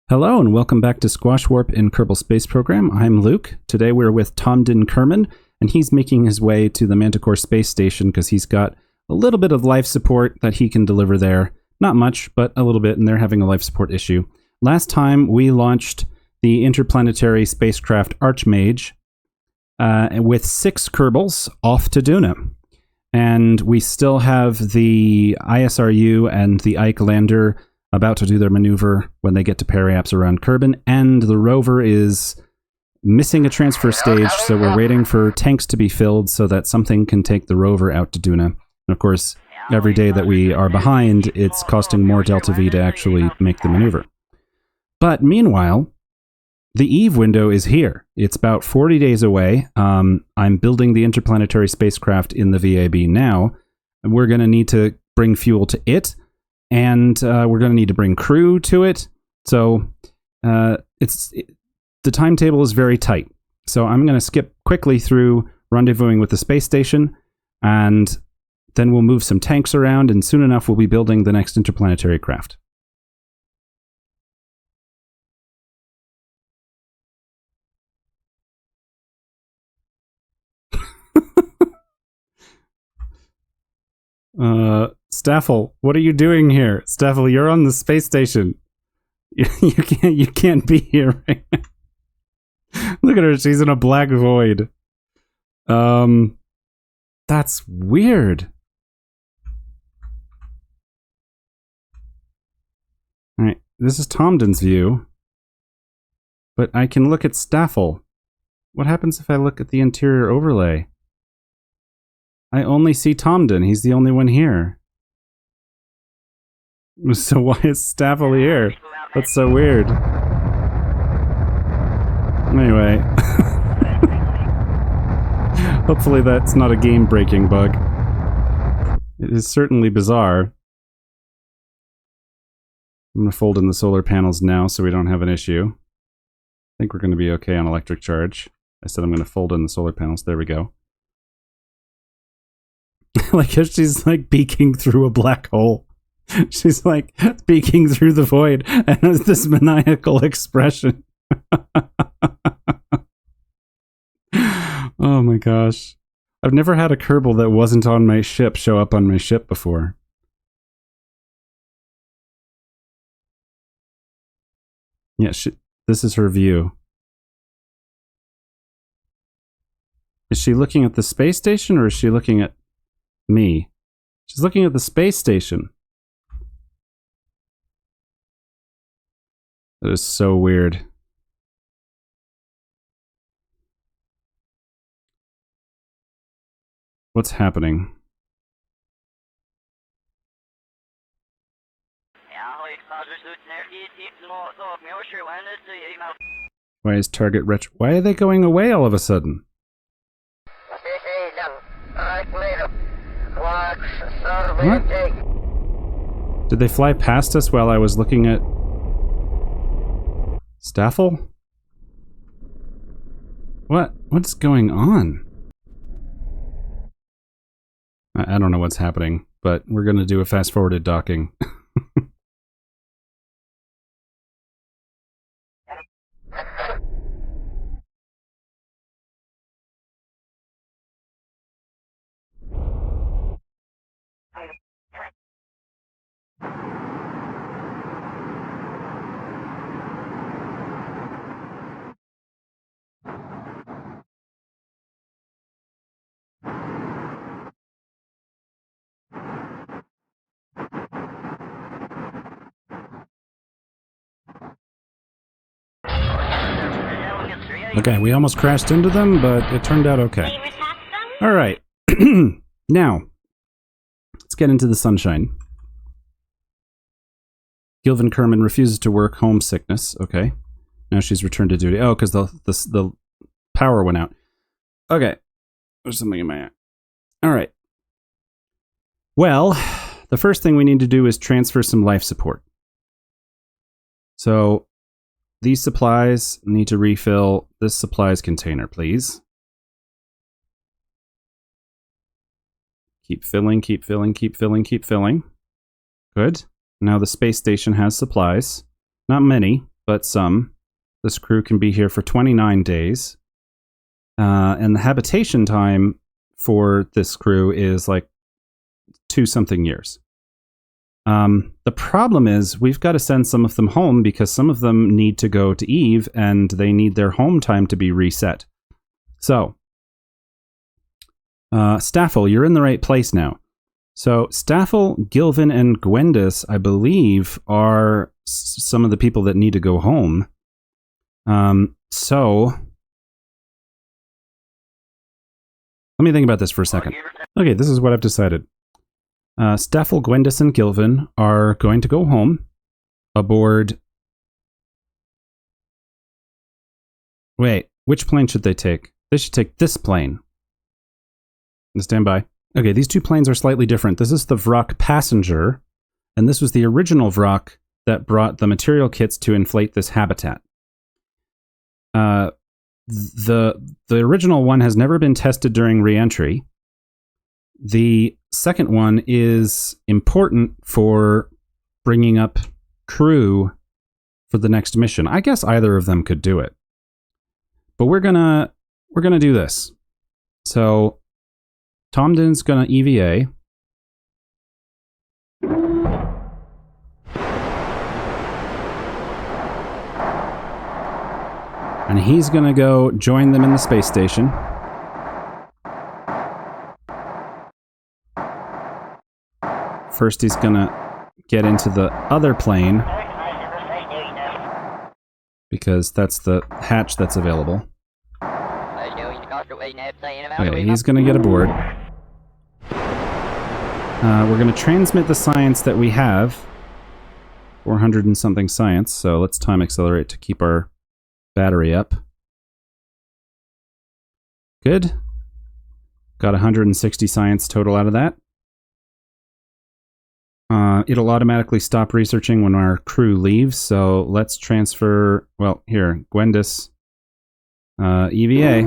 Hello and welcome back to Squashwarp in Kerbal Space Program. I'm Luke. Today we're with Tomden Kerman, and he's making his way to the Manticore Space Station because he's got a little bit of life support that he can deliver there. Not much, but a little bit, and they're having a life support issue. Last time we launched the interplanetary spacecraft Archmage with 6 Kerbals off to Duna. And we still have the ISRU and the Ike lander about to do their maneuver when they get to periaps around Kerbin, and the rover is missing a transfer stage, so we're waiting for tanks to be filled so that something can take the rover out to Duna. And of course, every day that we are behind, it's costing more Delta V to actually make the maneuver. But meanwhile, the Eve window is here. It's about 40 days away. I'm building the interplanetary spacecraft in the VAB now, and we're going to need to bring fuel to it. And we're going to need to bring crew to it. So the timetable is very tight. So I'm going to skip quickly through rendezvousing with the space station, and then we'll move some tanks around, and soon enough we'll be building the next interplanetary craft. Stafel, what are you doing here? Stafel, you're on the space station. You can't be here right now. Look at her, she's in a black void. That's weird. Alright, this is Tomden's view. But I can look at Stafel. What happens if I look at the interior overlay? I only see Tomden. He's the only one here. So why is Stafel here? That's so weird. Anyway. Hopefully that's not a game-breaking bug. It is certainly bizarre. I'm going to fold in the solar panels now so we don't have an issue. I think we're going to be okay on electric charge. I said I'm going to fold in the solar panels. There we go. Like if she's like peeking through a black hole. She's like peeking through the void and has this maniacal expression. Oh my gosh. I've never had a Kerbal that wasn't on my ship show up on my ship before. Yeah, this is her view. Is she looking at the space station or is she looking at me? She's looking at the space station. That is so weird. What's happening? Why is target retro? Why are they going away all of a sudden? What? Did they fly past us while I was looking at Stafel? What's going on? I don't know what's happening, but we're going to do a fast-forwarded docking. Okay, we almost crashed into them, but it turned out okay. Alright. Now, let's get into the sunshine. Gilvin Kerman refuses to work, homesickness. Okay. Now she's returned to duty. Oh, because the power went out. Okay. There's something in my eye. Alright. Well, the first thing we need to do is transfer some life support. So, these supplies need to refill this supplies container, please. Keep filling, keep filling, keep filling, keep filling. Good. Now the space station has supplies. Not many, but some. This crew can be here for 29 days. And the habitation time for this crew is like 2-something years. The problem is we've got to send some of them home because some of them need to go to Eve and they need their home time to be reset. So, Stafel, you're in the right place now. So, Stafel, Gilvin, and Gwendas, I believe, are some of the people that need to go home. So, let me think about this for a second. Okay, this is what I've decided. Stafel, Gwendas, and Gilvin are going to go home aboard... Wait, which plane should they take? They should take this plane. Stand by. Okay, these two planes are slightly different. This is the Vrak Passenger, and this was the original Vrak that brought the material kits to inflate this habitat. The original one has never been tested during re-entry. The second one is important for bringing up crew for the next mission. I guess either of them could do it. But we're gonna do this. So Tomden's gonna EVA. And he's gonna go join them in the space station. First, he's gonna get into the other plane because that's the hatch that's available. Okay, he's gonna get aboard. We're gonna transmit the science that we have, 400 and something science. So let's time accelerate to keep our battery up. Good. Got 160 science total out of that. It'll automatically stop researching when our crew leaves, so let's transfer... Well, here, Gwendas. EVA.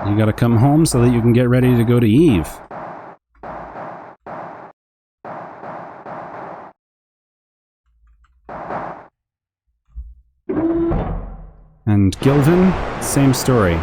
You gotta come home so that you can get ready to go to Eve. And Gilvin, same story.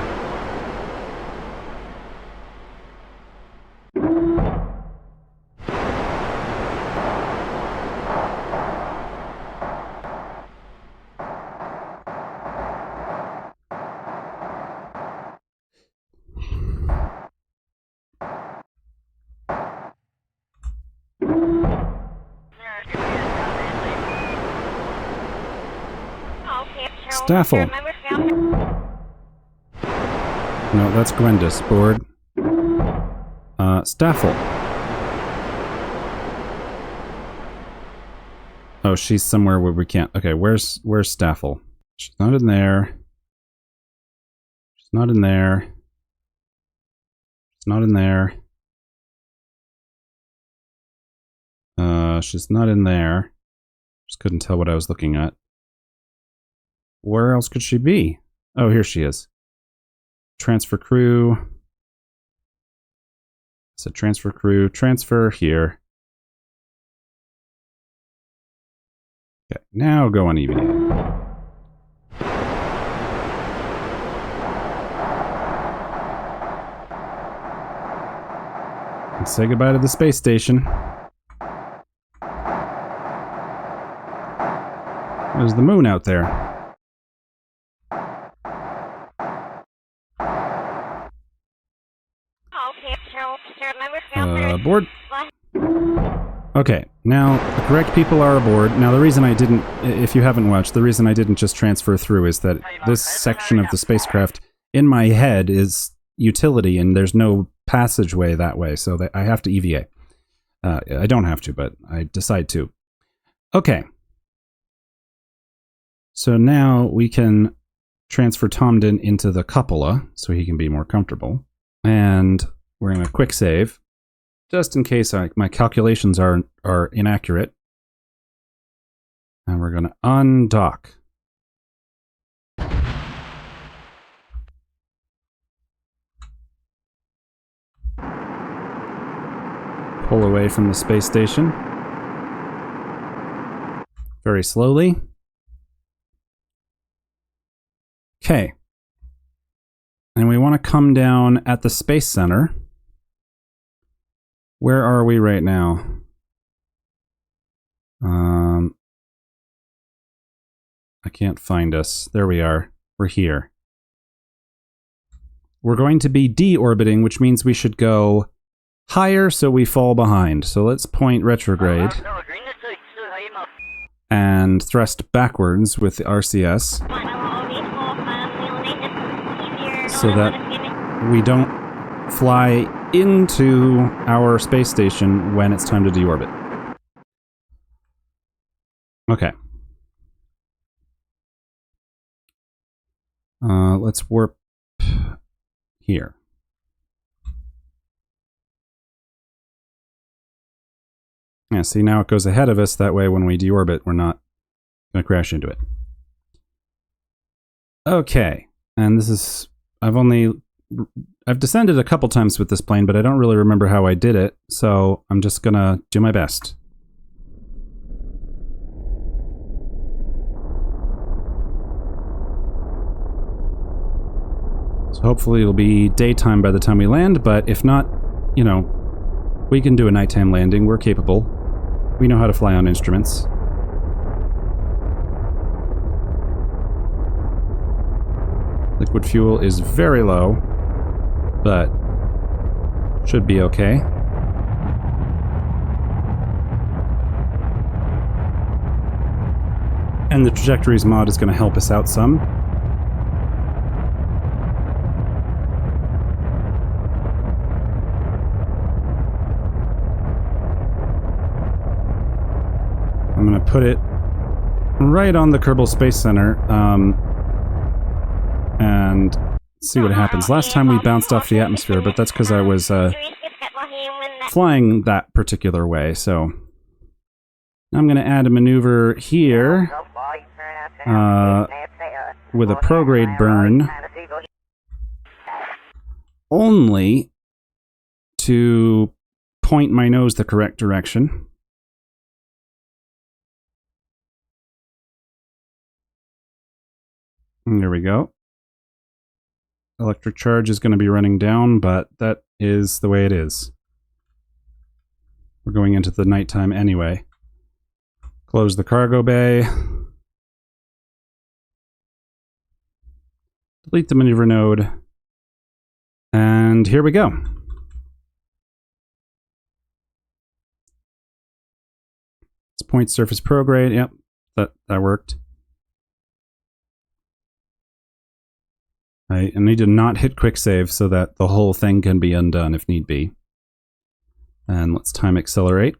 Stafel. No, that's Gwendas. Board. Stafel. Oh, she's somewhere where we can't. Okay, where's Stafel? She's not in there. She's not in there. She's not in there. She's not in there. Just couldn't tell what I was looking at. Where else could she be? Oh, here she is. Transfer crew. So transfer crew. Transfer here. Okay, now go on EVA. And say goodbye to the space station. There's the moon out there. Aboard. Okay, now the correct people are aboard. Now the reason I didn't, if you haven't watched, the reason I didn't just transfer through is that this section of the spacecraft in my head is utility and there's no passageway that way, so I have to EVA. I don't have to, but I decide to. Okay. So now we can transfer Tomden into the cupola so he can be more comfortable. And we're going to quick save, just in case my calculations are inaccurate. And we're going to undock. pull away from the space station. Very slowly. Okay. And we want to come down at the Space Center. Where are we right now? I can't find us. There we are. We're here. We're going to be deorbiting, which means we should go higher so we fall behind. So let's point retrograde and thrust backwards with the RCS so that we don't fly into our space station when it's time to deorbit. Okay. Let's warp here. Yeah, see, now it goes ahead of us. That way, when we deorbit, we're not going to crash into it. Okay, and this is... I've descended a couple times with this plane, but I don't really remember how I did it, so I'm just going to do my best. So hopefully it'll be daytime by the time we land, but if not, you know, we can do a nighttime landing. We're capable. We know how to fly on instruments. Liquid fuel is very low, but should be okay. And the trajectories mod is going to help us out some. I'm going to put it right on the Kerbal Space Center and see what happens. Last time we bounced off the atmosphere, but that's because I was flying that particular way. So I'm going to add a maneuver here with a prograde burn only to point my nose the correct direction. And there we go. Electric charge is going to be running down, but that is the way it is. We're going into the nighttime anyway. Close the cargo bay. Delete the maneuver node. And here we go. Let's point surface prograde. Yep, that worked. I need to not hit quick save so that the whole thing can be undone if need be. And let's time accelerate.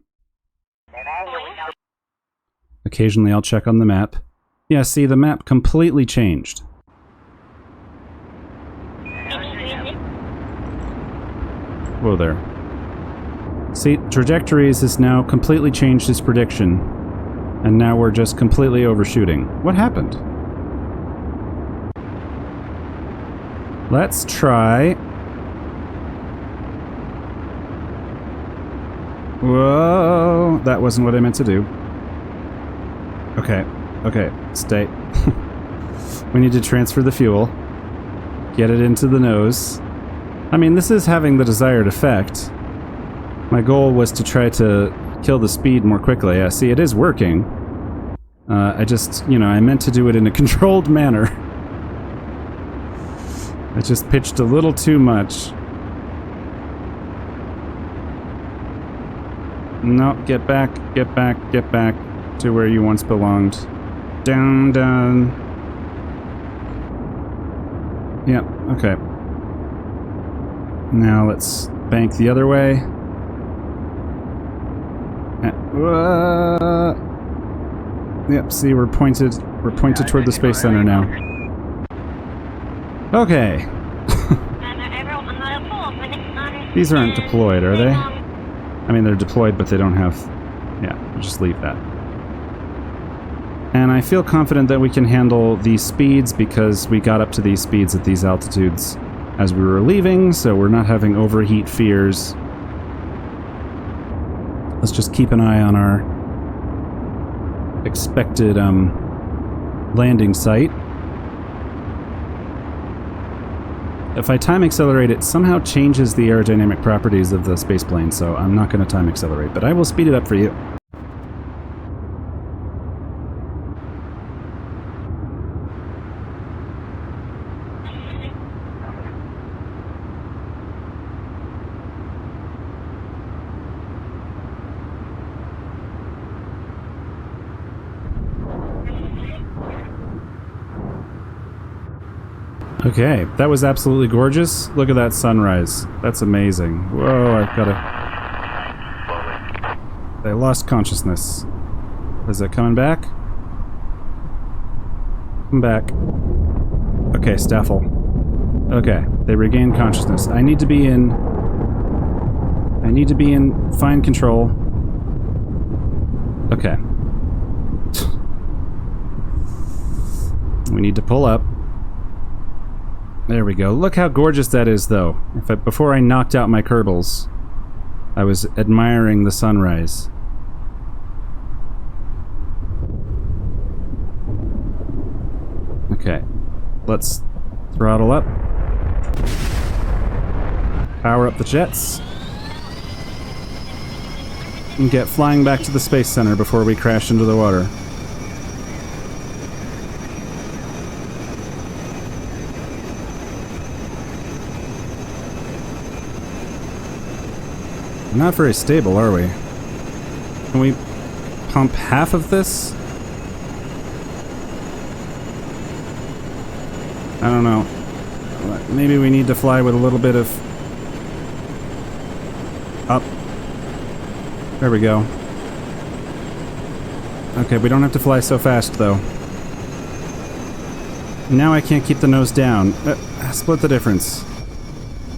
Occasionally I'll check on the map. Yeah, see, the map completely changed. Whoa there. See, trajectories has now completely changed its prediction. And now we're just completely overshooting. What happened? Let's try... Whoa! That wasn't what I meant to do. Okay. Okay. Stay. We need to transfer the fuel. Get it into the nose. I mean, this is having the desired effect. My goal was to try to kill the speed more quickly. Yeah, see, it is working. I just, you know, I meant to do it in a controlled manner. I just pitched a little too much. No, get back, get back, get back to where you once belonged. Down, down. Yep, okay. Now let's bank the other way. Yep, see, we're pointed toward the Space Center now. Okay. These aren't deployed, are they? I mean, they're deployed, but they don't have... Yeah, we'll just leave that. And I feel confident that we can handle these speeds because we got up to these speeds at these altitudes as we were leaving, so we're not having overheat fears. Let's just keep an eye on our expected landing site. If I time accelerate, it somehow changes the aerodynamic properties of the spaceplane, so I'm not going to time accelerate, but I will speed it up for you. Okay, that was absolutely gorgeous. Look at that sunrise. That's amazing. Whoa, I've got to... They lost consciousness. Is it coming back? Come back. Okay, Stafel. Okay, they regained consciousness. I need to be in fine control. Okay. We need to pull up. There we go. Look how gorgeous that is, though. Before I knocked out my Kerbals, I was admiring the sunrise. Okay. Let's throttle up. Power up the jets. And get flying back to the Space Center before we crash into the water. Not very stable, are we? Can we pump half of this? I don't know. Maybe we need to fly with a little bit of... up. There we go. Okay, we don't have to fly so fast, though. Now I can't keep the nose down. Split the difference.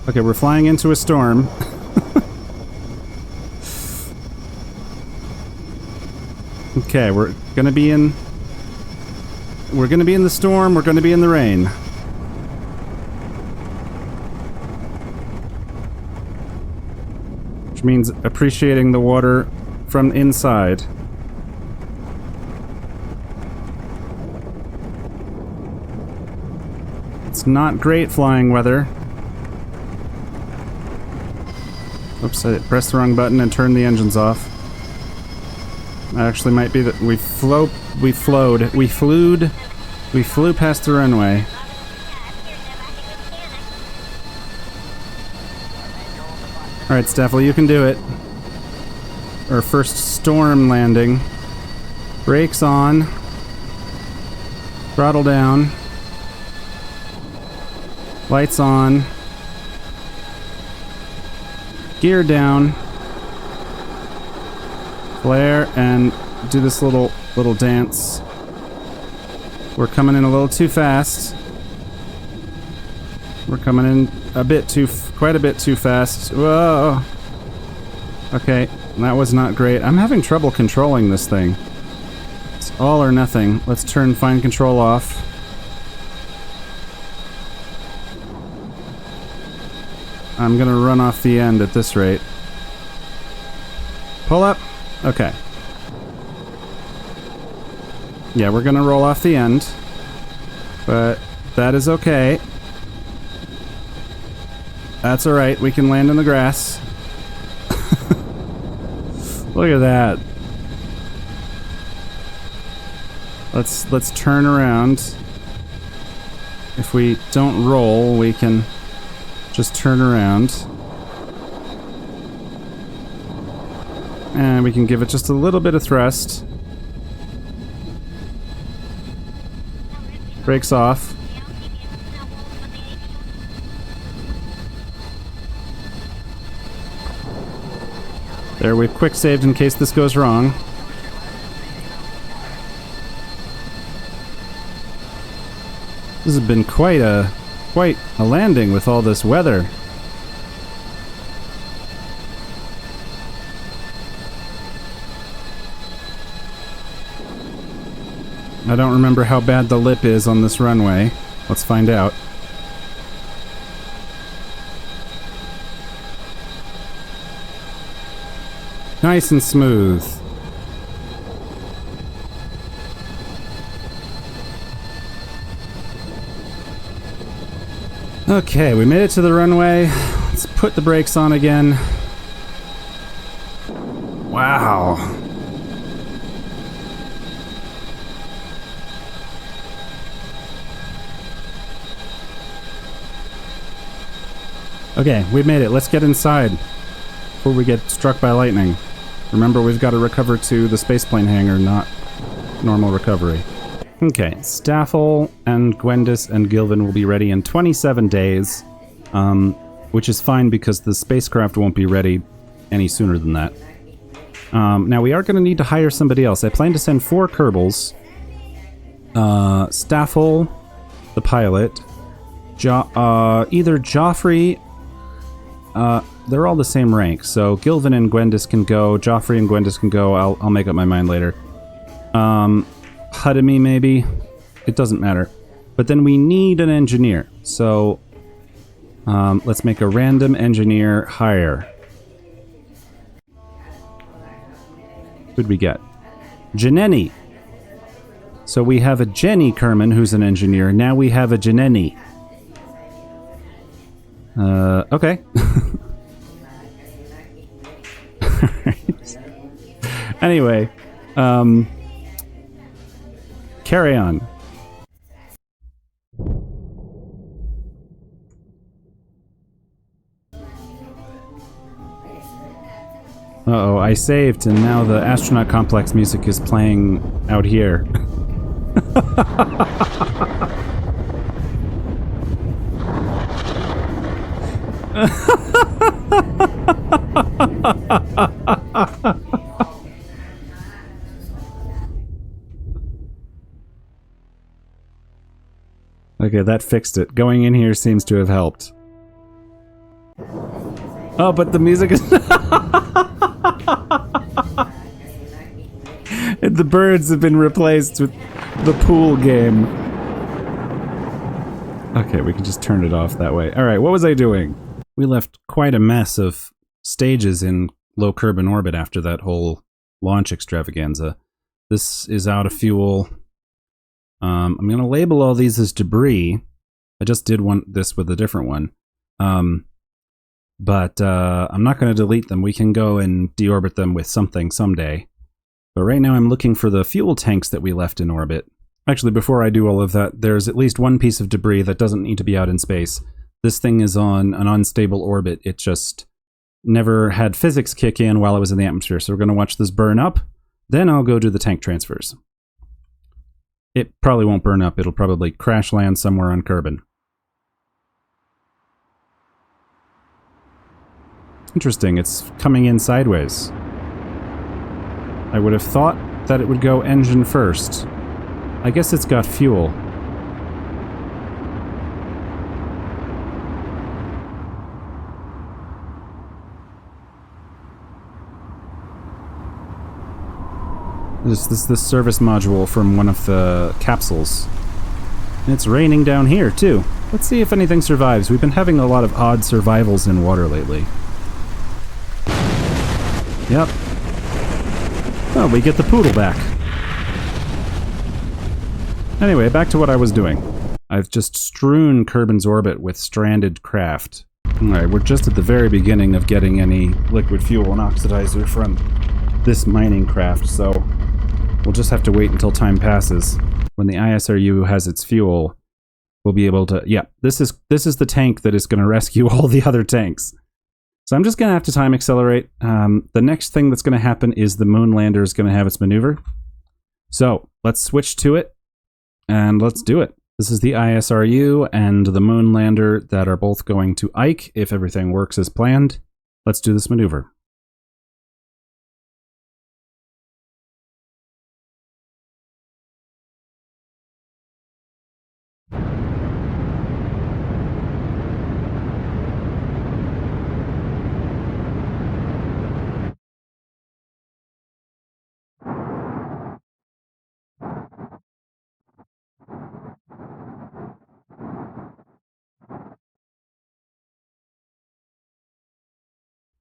Okay, we're flying into a storm. Okay, we're gonna be in the storm, we're gonna be in the rain. Which means appreciating the water from inside. It's not great flying weather. Oops, I pressed the wrong button and turned the engines off. Actually, might be that we flew past the runway. Alright, Stafel, you can do it. Our first storm landing. Brakes on. Throttle down. Lights on. Gear down. Flare and do this little dance. We're coming in a little too fast. We're coming in quite a bit too fast. Whoa. Okay, that was not great. I'm having trouble controlling this thing. It's all or nothing. Let's turn fine control off. I'm gonna run off the end at this rate. Pull up. Okay. Yeah, we're gonna roll off the end. But that is okay. That's alright, we can land in the grass. Look at that. Let's turn around. If we don't roll, we can just turn around. And we can give it just a little bit of thrust. Brakes off. There, we've quick saved in case this goes wrong. This has been quite a landing with all this weather. I don't remember how bad the lip is on this runway. Let's find out. Nice and smooth. Okay, we made it to the runway. Let's put the brakes on again. Wow. Okay, we made it. Let's get inside before we get struck by lightning. Remember, we've got to recover to the spaceplane hangar, not normal recovery. Okay, Stafel and Gwendas and Gilvin will be ready in 27 days, which is fine because the spacecraft won't be ready any sooner than that. Now, we are going to need to hire somebody else. I plan to send 4 Kerbals. Stafel, the pilot, either Joffrey... they're all the same rank, so Gilvin and Gwendas can go, Joffrey and Gwendas can go, I'll make up my mind later. Hudemy, maybe? It doesn't matter. But then we need an engineer, so let's make a random engineer hire. Who'd we get? Jeneny! So we have a Jenny Kerman who's an engineer, now we have a Jeneny. Okay. Alright. Anyway, carry on. Uh-oh, I saved, and now the astronaut complex music is playing out here. Okay, that fixed it. Going in here seems to have helped. Oh, but the music is... The birds have been replaced with the pool game. Okay, we can just turn it off that way. Alright, what was I doing? We left quite a mess of stages in low Kerbin orbit after that whole launch extravaganza. This is out of fuel. I'm going to label all these as debris. I just did this with a different one. But I'm not going to delete them. We can go and deorbit them with something someday. But right now I'm looking for the fuel tanks that we left in orbit. Actually, before I do all of that, there's at least one piece of debris that doesn't need to be out in space. This thing is on an unstable orbit. It just never had physics kick in while it was in the atmosphere. So we're going to watch this burn up. Then I'll go do the tank transfers. It probably won't burn up. It'll probably crash land somewhere on Kerbin. Interesting, it's coming in sideways. I would have thought that it would go engine first. I guess it's got fuel. This is the service module from one of the capsules. And it's raining down here, too. Let's see if anything survives. We've been having a lot of odd survivals in water lately. Yep. Oh, we get the poodle back. Anyway, back to what I was doing. I've just strewn Kerbin's orbit with stranded craft. Alright, we're just at the very beginning of getting any liquid fuel and oxidizer from this mining craft, so we'll just have to wait until time passes. When the ISRU has its fuel, we'll be able to... Yeah, this is the tank that is going to rescue all the other tanks. So I'm just going to have to time accelerate. The next thing that's going to happen is the moon lander is going to have its maneuver. So let's switch to it, and let's do it. This is the ISRU and the moon lander that are both going to Ike if everything works as planned. Let's do this maneuver.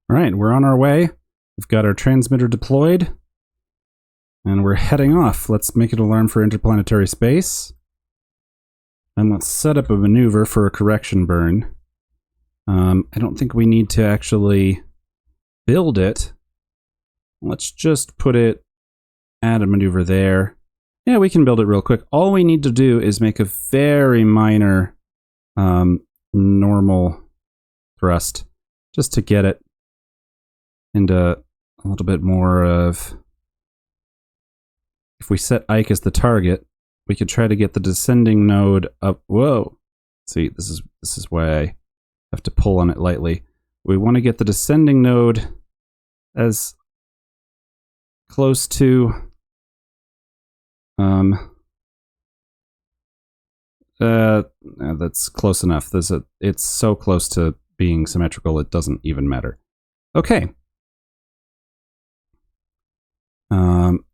All right, we're on our way. We've got our transmitter deployed. And we're heading off. Let's make an alarm for interplanetary space. And let's set up a maneuver for a correction burn. I don't think we need to actually build it. Let's just add a maneuver there. Yeah, we can build it real quick. All we need to do is make a very minor normal thrust, just to get it into a little bit more of... If we set Ike as the target, we could try to get the descending node up. Whoa! See, this is why I have to pull on it lightly. We want to get the descending node as close to that's close enough. It's so close to being symmetrical it doesn't even matter. Okay.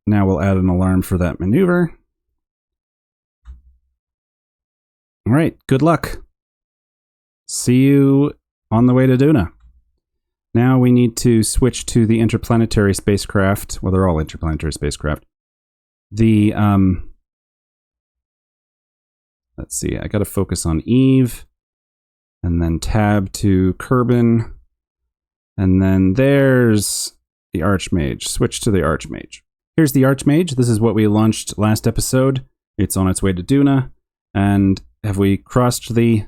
Now we'll add an alarm for that maneuver. All right, good luck. See you on the way to Duna. Now we need to switch to the interplanetary spacecraft. Well, they're all interplanetary spacecraft. The, let's see, I gotta focus on Eve, and then tab to Kerbin, and then there's the Archmage. Switch to the Archmage. Here's the Archmage. This is what we launched last episode. It's on its way to Duna. And have we crossed the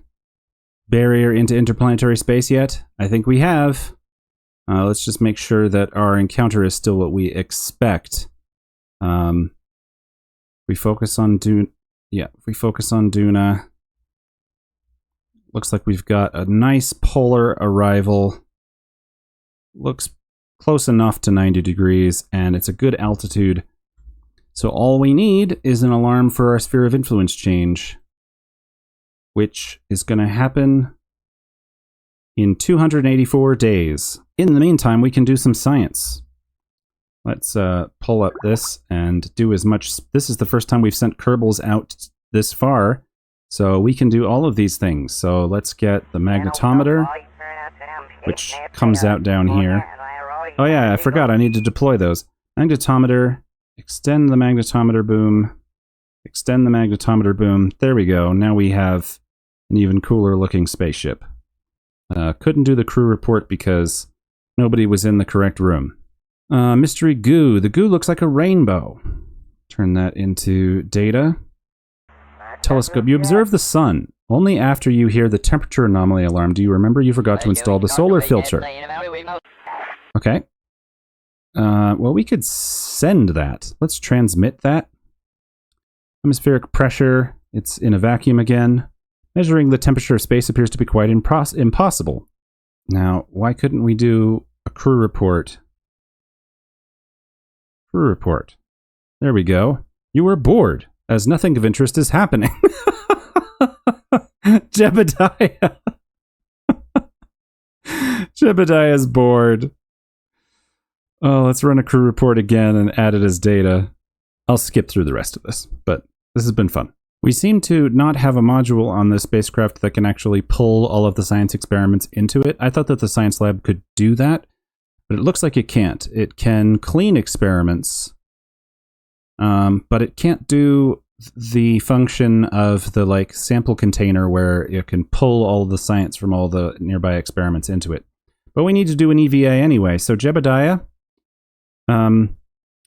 barrier into interplanetary space yet? I think we have. Let's just make sure that our encounter is still what we expect. We focus on Duna. Yeah, if we focus on Duna. Looks like we've got a nice polar arrival. Looks close enough to 90 degrees, and it's a good altitude. So all we need is an alarm for our sphere of influence change, which is going to happen in 284 days. In the meantime, we can do some science. Let's pull up this and do as much. This is the first time we've sent Kerbals out this far, so we can do all of these things. So let's get the magnetometer, which comes out down here. Oh yeah, I forgot, I need to deploy those. Magnetometer, extend the magnetometer boom, extend the magnetometer boom. There we go, now we have an even cooler looking spaceship. Couldn't do the crew report because nobody was in the correct room. Mystery goo. The goo looks like a rainbow. Turn that into data. Telescope. You observe the sun. Only after you hear the temperature anomaly alarm do you remember you forgot to install the solar filter. Okay. Well, we could send that. Let's transmit that. Atmospheric pressure. It's in a vacuum again. Measuring the temperature of space appears to be quite impossible. Now, why couldn't we do a crew report? Crew report. There we go. You were bored, as nothing of interest is happening. Jebediah. Jebediah's bored. Oh, let's run a crew report again and add it as data. I'll skip through the rest of this, but this has been fun. We seem to not have a module on this spacecraft that can actually pull all of the science experiments into it. I thought that the science lab could do that, but it looks like it can't. It can clean experiments, but it can't do the function of the sample container where it can pull all the science from all the nearby experiments into it. But we need to do an EVA anyway, so Jebediah,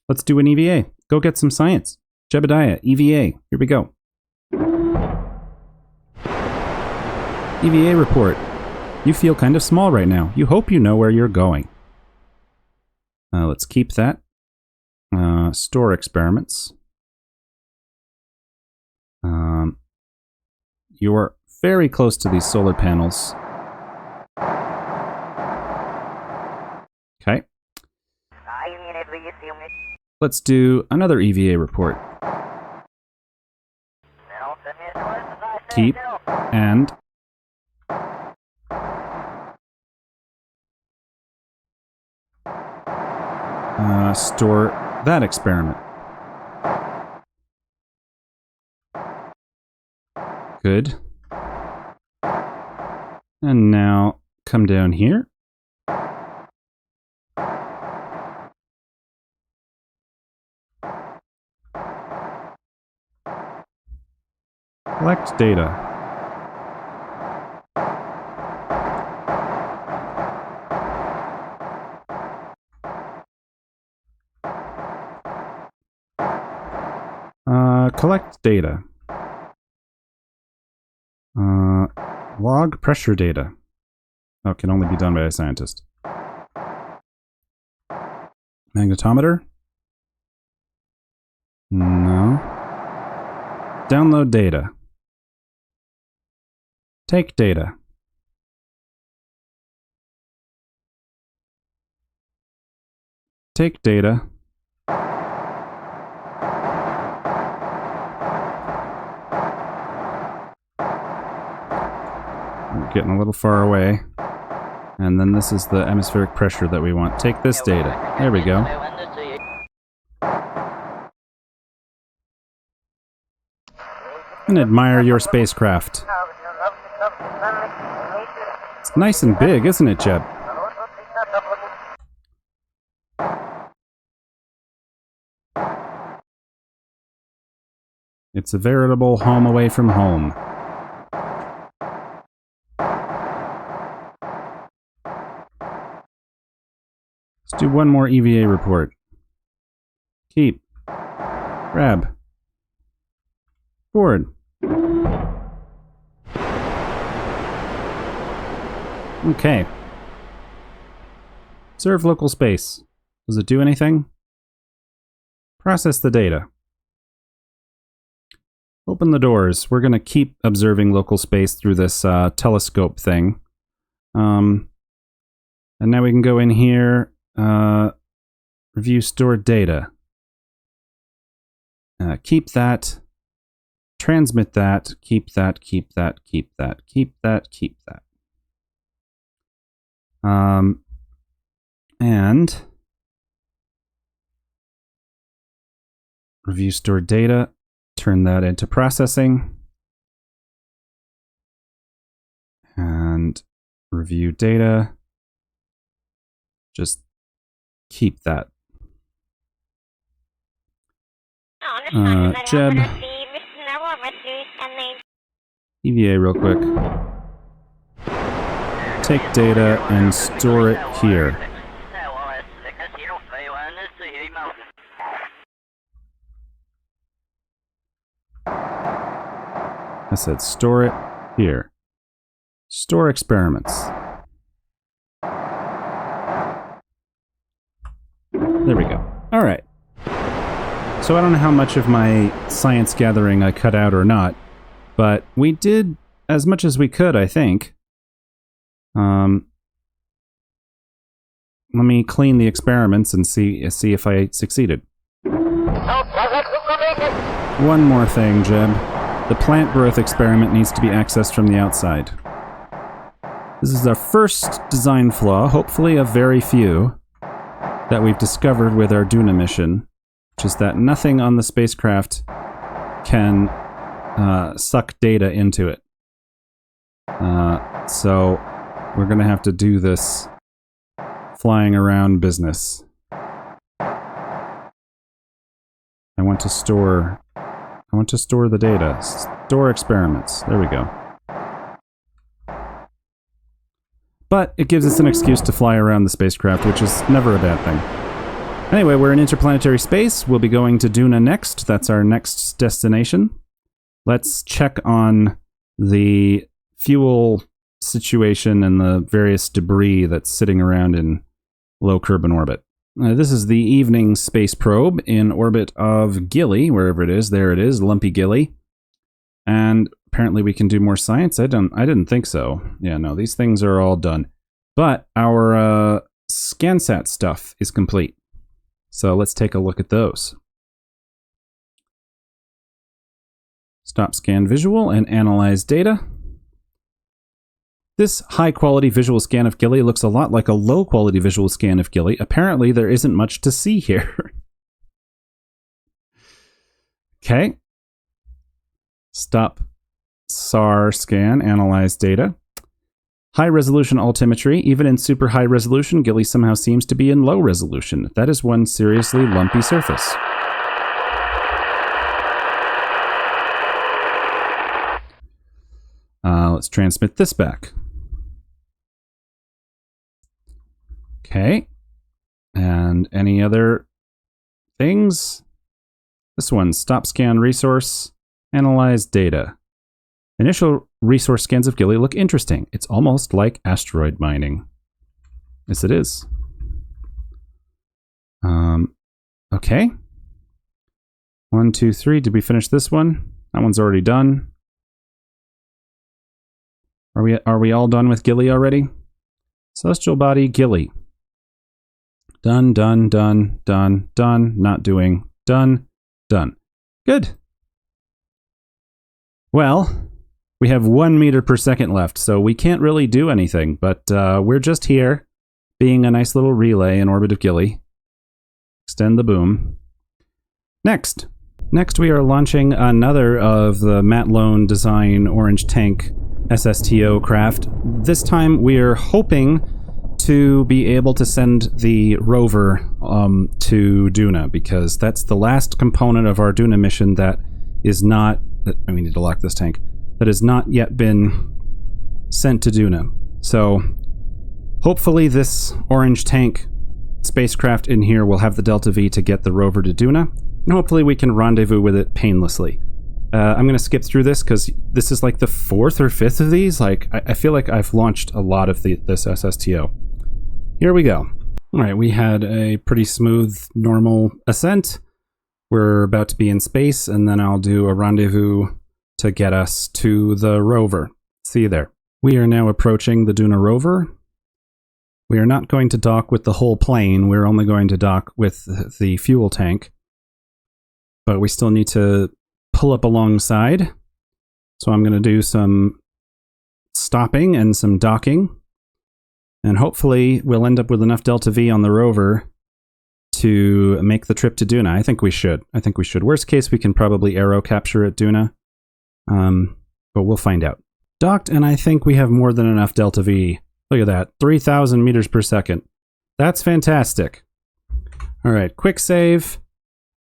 let's do an EVA. Go get some science. Jebediah, EVA, here we go. EVA report. You feel kind of small right now. You hope you know where you're going. Let's keep that. Store experiments. You're very close to these solar panels. Okay. Let's do another EVA report. Keep and store that experiment. Good. And now come down here. Collect data. Collect data. Log pressure data. Oh, can only be done by a scientist. Magnetometer? No. Download data. Take data. Take data. We're getting a little far away. And then this is the atmospheric pressure that we want. Take this data. There we go. And admire your spacecraft. It's nice and big, isn't it, Jeb? It's a veritable home away from home. Let's do one more EVA report. Keep. Grab. Board. Okay. Observe local space. Does it do anything? Process the data. Open the doors. We're going to keep observing local space through this telescope thing. And now we can go in here, review stored data. Keep that. Transmit that. Keep that, keep that, keep that, keep that, keep that. And review stored data. Turn that into processing. And review data. Just keep that. Jeb. EVA real quick. Take data and store it here. I said store it here. Store experiments. There we go. All right. So I don't know how much of my science gathering I cut out or not, but we did as much as we could, I think. Let me clean the experiments and see if I succeeded. One more thing, Jeb. The plant growth experiment needs to be accessed from the outside. This is our first design flaw, hopefully a very few, that we've discovered with our Duna mission, which is that nothing on the spacecraft can suck data into it. So we're going to have to do this flying around business. I want to store the data. Store experiments. There we go. But it gives us an excuse to fly around the spacecraft, which is never a bad thing. Anyway, we're in interplanetary space. We'll be going to Duna next. That's our next destination. Let's check on the fuel situation and the various debris that's sitting around in low Kerbin orbit. This is the evening space probe in orbit of Gilly, wherever it is. There it is, Lumpy Gilly. And apparently we can do more science. I didn't think so. Yeah, no, these things are all done. But our ScanSat stuff is complete. So let's take a look at those. Stop scan visual and analyze data. This high-quality visual scan of Gilly looks a lot like a low-quality visual scan of Gilly. Apparently, there isn't much to see here. Okay. Stop SAR scan, analyze data. High-resolution altimetry. Even in super high resolution, Gilly somehow seems to be in low resolution. That is one seriously lumpy surface. Let's transmit this back. Okay. And any other things? This one, stop scan resource, analyze data. Initial resource scans of Gilly look interesting. It's almost like asteroid mining. Yes, it is. Okay. 1, 2, 3. Did we finish this one? That one's already done. Are we all done with Gilly already? Celestial body, Gilly. Done, done, done, done, done. Not doing. Done, done. Good. Well, we have 1 meter per second left, so we can't really do anything, but we're just here, being a nice little relay in orbit of Gilly. Extend the boom. Next we are launching another of the Matt Lone design Orange Tank SSTO craft. This time we are hoping to be able to send the rover to Duna, because that's the last component of our Duna mission that is not... we need to lock this tank. That has not yet been sent to Duna. So hopefully this Orange Tank spacecraft in here will have the Delta V to get the rover to Duna, and hopefully we can rendezvous with it painlessly. I'm going to skip through this because this is like the 4th or 5th of these. Like, I feel like I've launched a lot of this SSTO. Here we go. All right, we had a pretty smooth, normal ascent. We're about to be in space, and then I'll do a rendezvous to get us to the rover. See you there. We are now approaching the Duna rover. We are not going to dock with the whole plane. We're only going to dock with the fuel tank. But we still need to pull up alongside. So I'm going to do some stopping and some docking. And hopefully we'll end up with enough Delta V on the rover to make the trip to Duna. I think we should. Worst case, we can probably aero capture at Duna. But we'll find out. Docked, and I think we have more than enough Delta V. Look at that. 3,000 meters per second. That's fantastic. All right, quick save.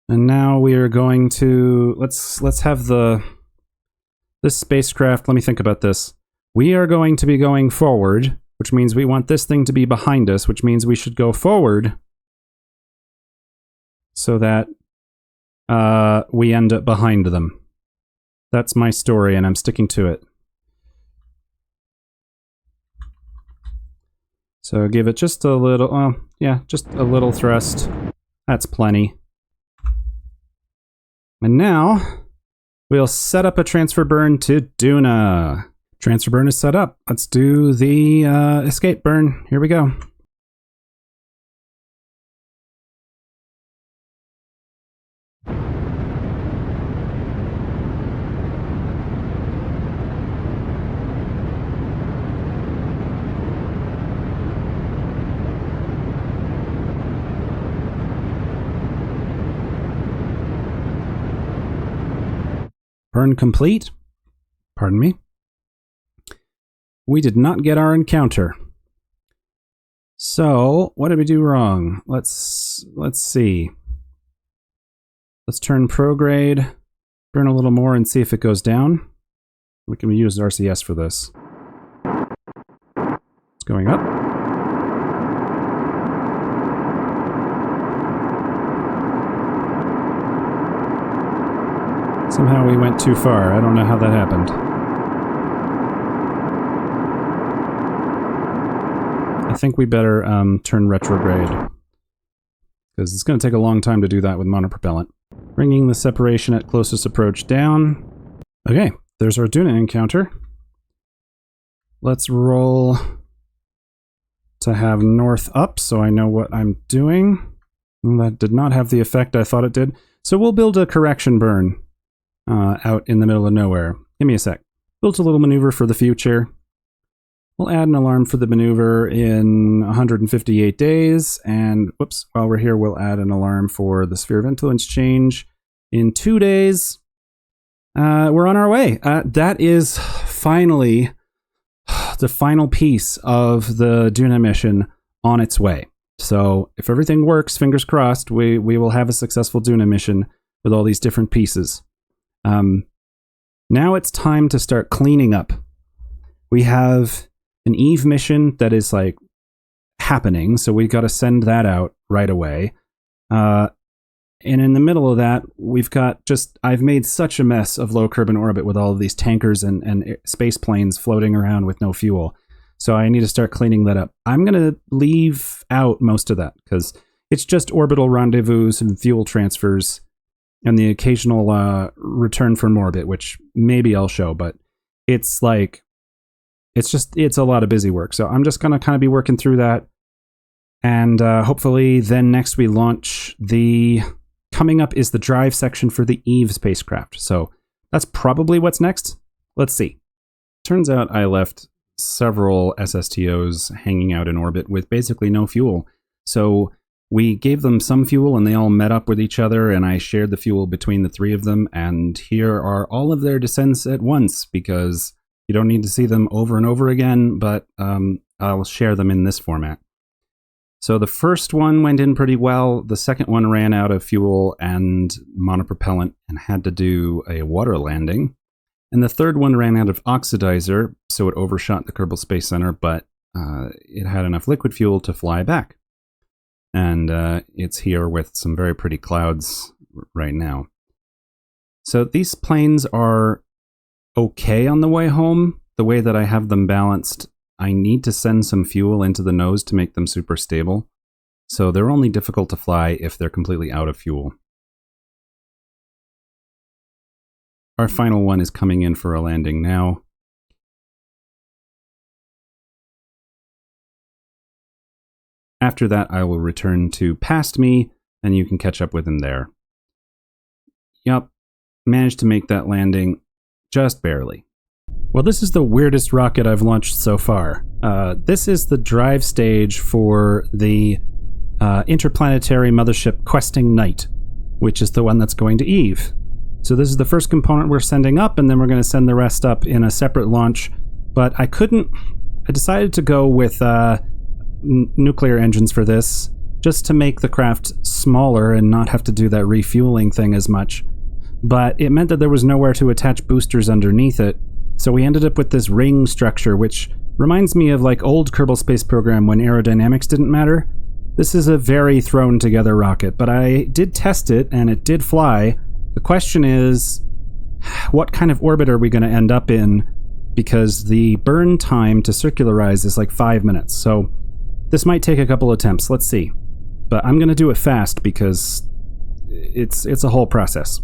And now we are going to... Let's have this spacecraft... Let me think about this. We are going to be going forward, which means we want this thing to be behind us, which means we should go forward so that we end up behind them. That's my story, and I'm sticking to it. So give it just a little, just a little thrust. That's plenty. And now, we'll set up a transfer burn to Duna. Transfer burn is set up. Let's do the escape burn. Here we go. Burn complete. Pardon me. We did not get our encounter. So, what did we do wrong? Let's see. Let's turn prograde, burn a little more and see if it goes down. We can use RCS for this. It's going up. Somehow we went too far. I don't know how that happened. I think we better turn retrograde, because it's going to take a long time to do that with monopropellant. Bringing the separation at closest approach down. Okay, there's our Duna encounter. Let's roll to have north up so I know what I'm doing. That did not have the effect I thought it did. So we'll build a correction burn out in the middle of nowhere. Give me a sec. Built a little maneuver for the future. We'll add an alarm for the maneuver in 158 days, and whoops, while we're here, we'll add an alarm for the sphere of influence change in 2 days. We're on our way. That is finally the final piece of the Duna mission on its way. So if everything works, fingers crossed, we will have a successful Duna mission with all these different pieces. Now it's time to start cleaning up We have an Eve mission that is like happening, so we got to send that out right away. And in the middle of that, we've got I've made such a mess of low Kerbin orbit with all of these tankers and space planes floating around with no fuel. So I need to start cleaning that up. I'm going to leave out most of that because it's just orbital rendezvous and fuel transfers and the occasional return from orbit, which maybe I'll show, but it's like, it's a lot of busy work. So I'm just going to kind of be working through that. And hopefully then next we launch coming up is the drive section for the Eve spacecraft. So that's probably what's next. Let's see. Turns out I left several SSTOs hanging out in orbit with basically no fuel. So we gave them some fuel and they all met up with each other, and I shared the fuel between the three of them. And here are all of their descents at once because you don't need to see them over and over again, but I'll share them in this format. So the first one went in pretty well. The second one ran out of fuel and monopropellant and had to do a water landing. And the third one ran out of oxidizer, so it overshot the Kerbal Space Center, but it had enough liquid fuel to fly back. And it's here with some very pretty clouds right now. So these planes are okay on the way home. The way that I have them balanced, I need to send some fuel into the nose to make them super stable. So they're only difficult to fly if they're completely out of fuel. Our final one is coming in for a landing now. After that, I will return to past me, and you can catch up with him there. Yup, managed to make that landing just barely. Well, this is the weirdest rocket I've launched so far. This is the drive stage for the interplanetary mothership Questing Knight, which is the one that's going to Eve. So this is the first component we're sending up, and then we're going to send the rest up in a separate launch. But I decided to go with nuclear engines for this, just to make the craft smaller and not have to do that refueling thing as much. But it meant that there was nowhere to attach boosters underneath it, so we ended up with this ring structure, which reminds me of like old Kerbal Space Program when aerodynamics didn't matter. This is a very thrown together rocket, but I did test it and it did fly. The question is, what kind of orbit are we going to end up in? Because the burn time to circularize is like 5 minutes, so this might take a couple attempts. Let's see. But I'm going to do it fast because it's a whole process.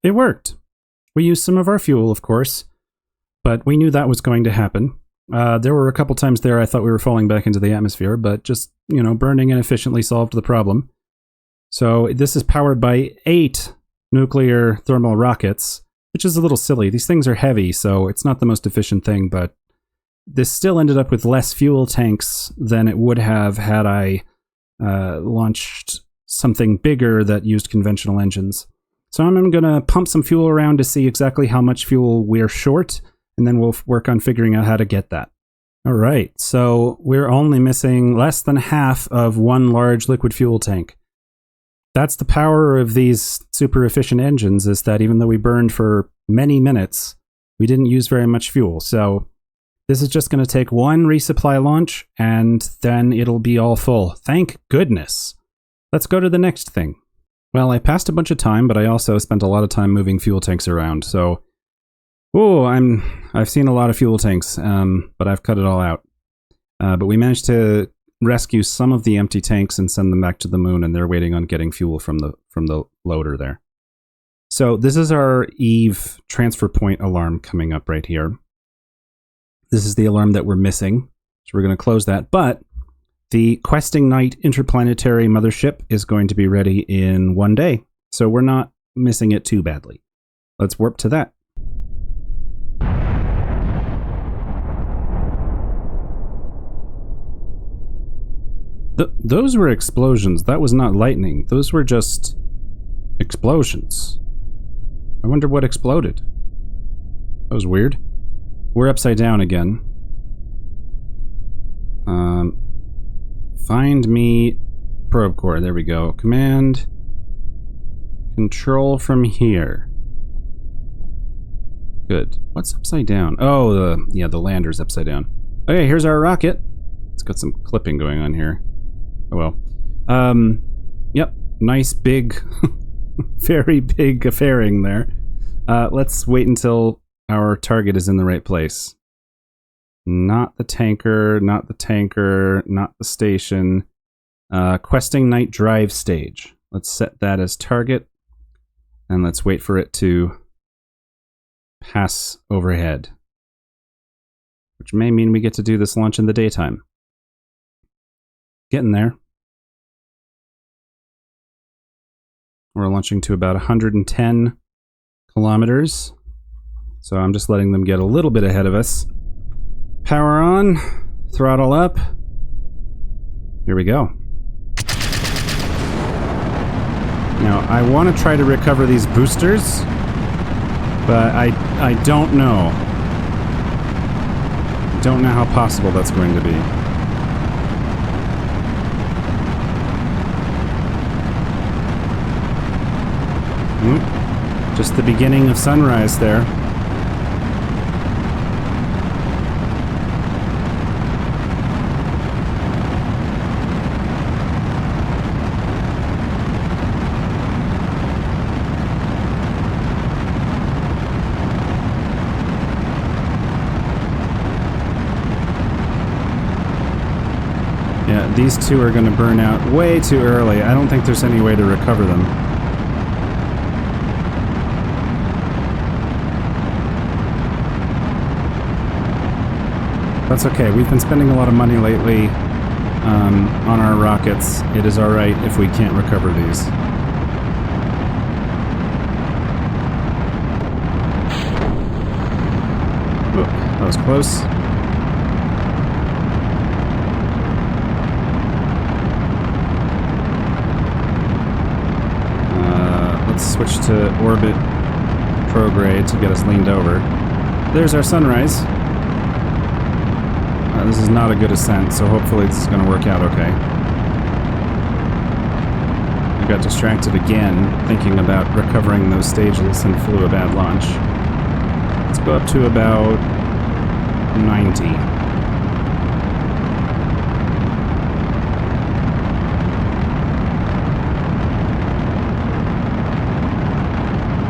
It worked. We used some of our fuel, of course, but we knew that was going to happen. There were a couple times there I thought we were falling back into the atmosphere, but just, burning inefficiently solved the problem. So this is powered by 8 nuclear thermal rockets, which is a little silly. These things are heavy, so it's not the most efficient thing, but this still ended up with less fuel tanks than it would have had I launched something bigger that used conventional engines. So I'm going to pump some fuel around to see exactly how much fuel we're short, and then we'll work on figuring out how to get that. All right, so we're only missing less than half of one large liquid fuel tank. That's the power of these super efficient engines, is that even though we burned for many minutes, we didn't use very much fuel. So this is just going to take one resupply launch, and then it'll be all full. Thank goodness. Let's go to the next thing. Well, I passed a bunch of time, but I also spent a lot of time moving fuel tanks around, so Oh, I've seen a lot of fuel tanks, but I've cut it all out. But we managed to rescue some of the empty tanks and send them back to the moon, and they're waiting on getting fuel from the loader there. So this is our Eve transfer point alarm coming up right here. This is the alarm that we're missing, so we're going to close that. But the Questing Night interplanetary mothership is going to be ready in 1 day, so we're not missing it too badly. Let's warp to that. Those were explosions. That was not lightning. Those were just explosions. I wonder what exploded. That was weird. We're upside down again. Find me probe core. There we go. Command. Control from here. Good. What's upside down? Oh, the lander's upside down. Okay, here's our rocket. It's got some clipping going on here. Oh well. Yep. Nice big, very big fairing there. Let's wait until our target is in the right place. Not the tanker, not the tanker, not the station. Questing Night drive stage. Let's set that as target. And let's wait for it to pass overhead. Which may mean we get to do this launch in the daytime. Getting there. We're launching to about 110 kilometers. So I'm just letting them get a little bit ahead of us. Power on. Throttle up. Here we go. Now, I want to try to recover these boosters, but I don't know. I don't know how possible that's going to be. Just the beginning of sunrise there. Yeah, these two are going to burn out way too early. I don't think there's any way to recover them. That's okay. We've been spending a lot of money lately on our rockets. It is alright if we can't recover these. Oh, that was close. Let's switch to orbit prograde to get us leaned over. There's our sunrise. This is not a good ascent, so hopefully this is going to work out okay. I got distracted again, thinking about recovering those stages and flew a bad launch. Let's go up to about 90.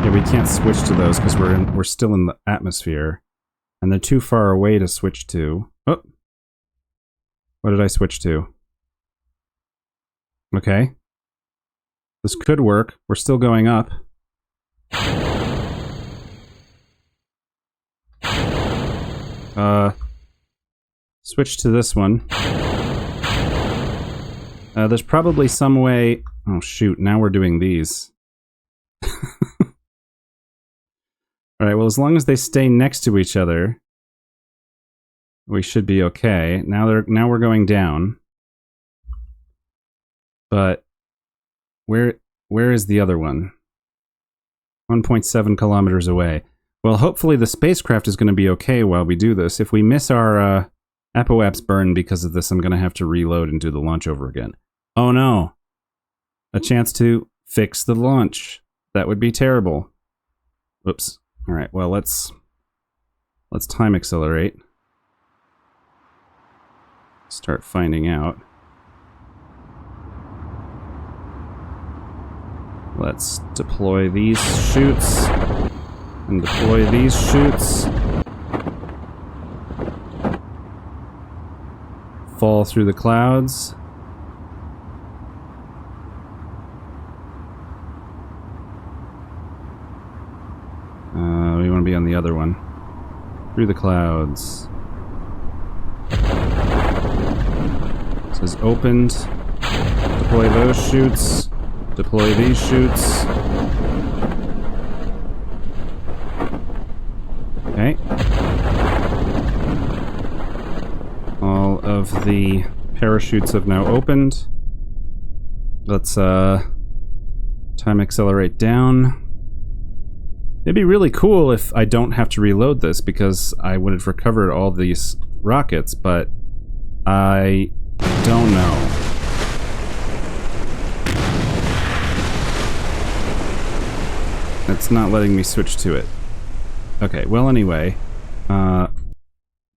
Yeah, we can't switch to those because we're still in the atmosphere, and they're too far away to switch to. Oh. What did I switch to? Okay. This could work. We're still going up. Switch to this one. There's probably some way... Oh shoot, now we're doing these. Alright, well as long as they stay next to each other... we should be okay. Now we're going down. But where is the other one? 1.7 kilometers away. Well, hopefully the spacecraft is going to be okay while we do this. If we miss our apoaps burn because of this, I'm going to have to reload and do the launch over again. Oh no. A chance to fix the launch. That would be terrible. Oops. All right, well, let's time accelerate. Start finding out. Let's deploy these chutes. And deploy these chutes. Fall through the clouds. We want to be on the other one. Through the clouds. It says opened. Deploy those chutes. Deploy these chutes. Okay. All of the parachutes have now opened. Let's time accelerate down. It'd be really cool if I don't have to reload this, because I would have recovered all these rockets, but I don't know. It's not letting me switch to it. Okay, well anyway.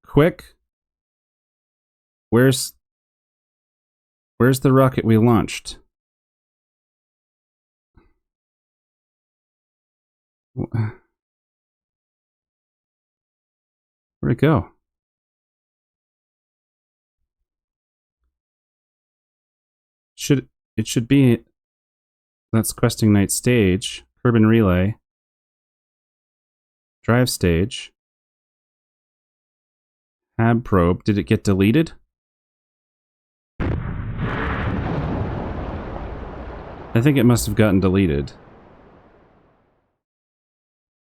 Quick. Where's the rocket we launched? Where'd it go? It should be... That's Questing Night stage. Kerbin Relay. Drive stage. Hab probe. Did it get deleted? I think it must have gotten deleted.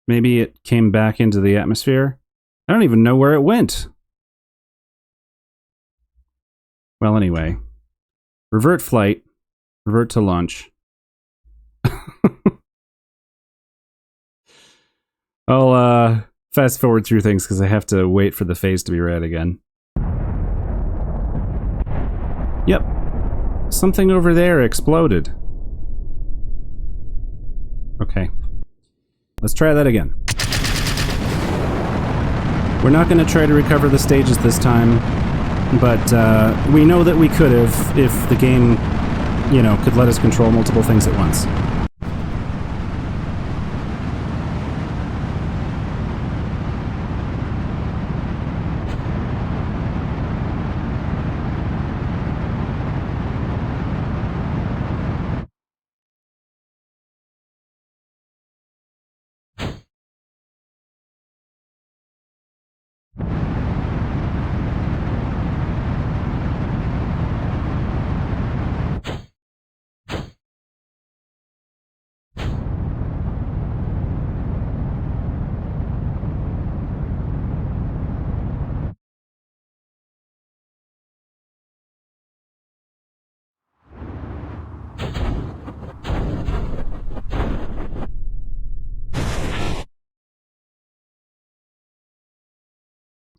Maybe it came back into the atmosphere? I don't even know where it went. Well, anyway. Revert flight. Revert to launch. I'll fast forward through things because I have to wait for the phase to be read again. Yep. Something over there exploded. Okay. Let's try that again. We're not going to try to recover the stages this time, but we know that we could have if the game, you know, could let us control multiple things at once.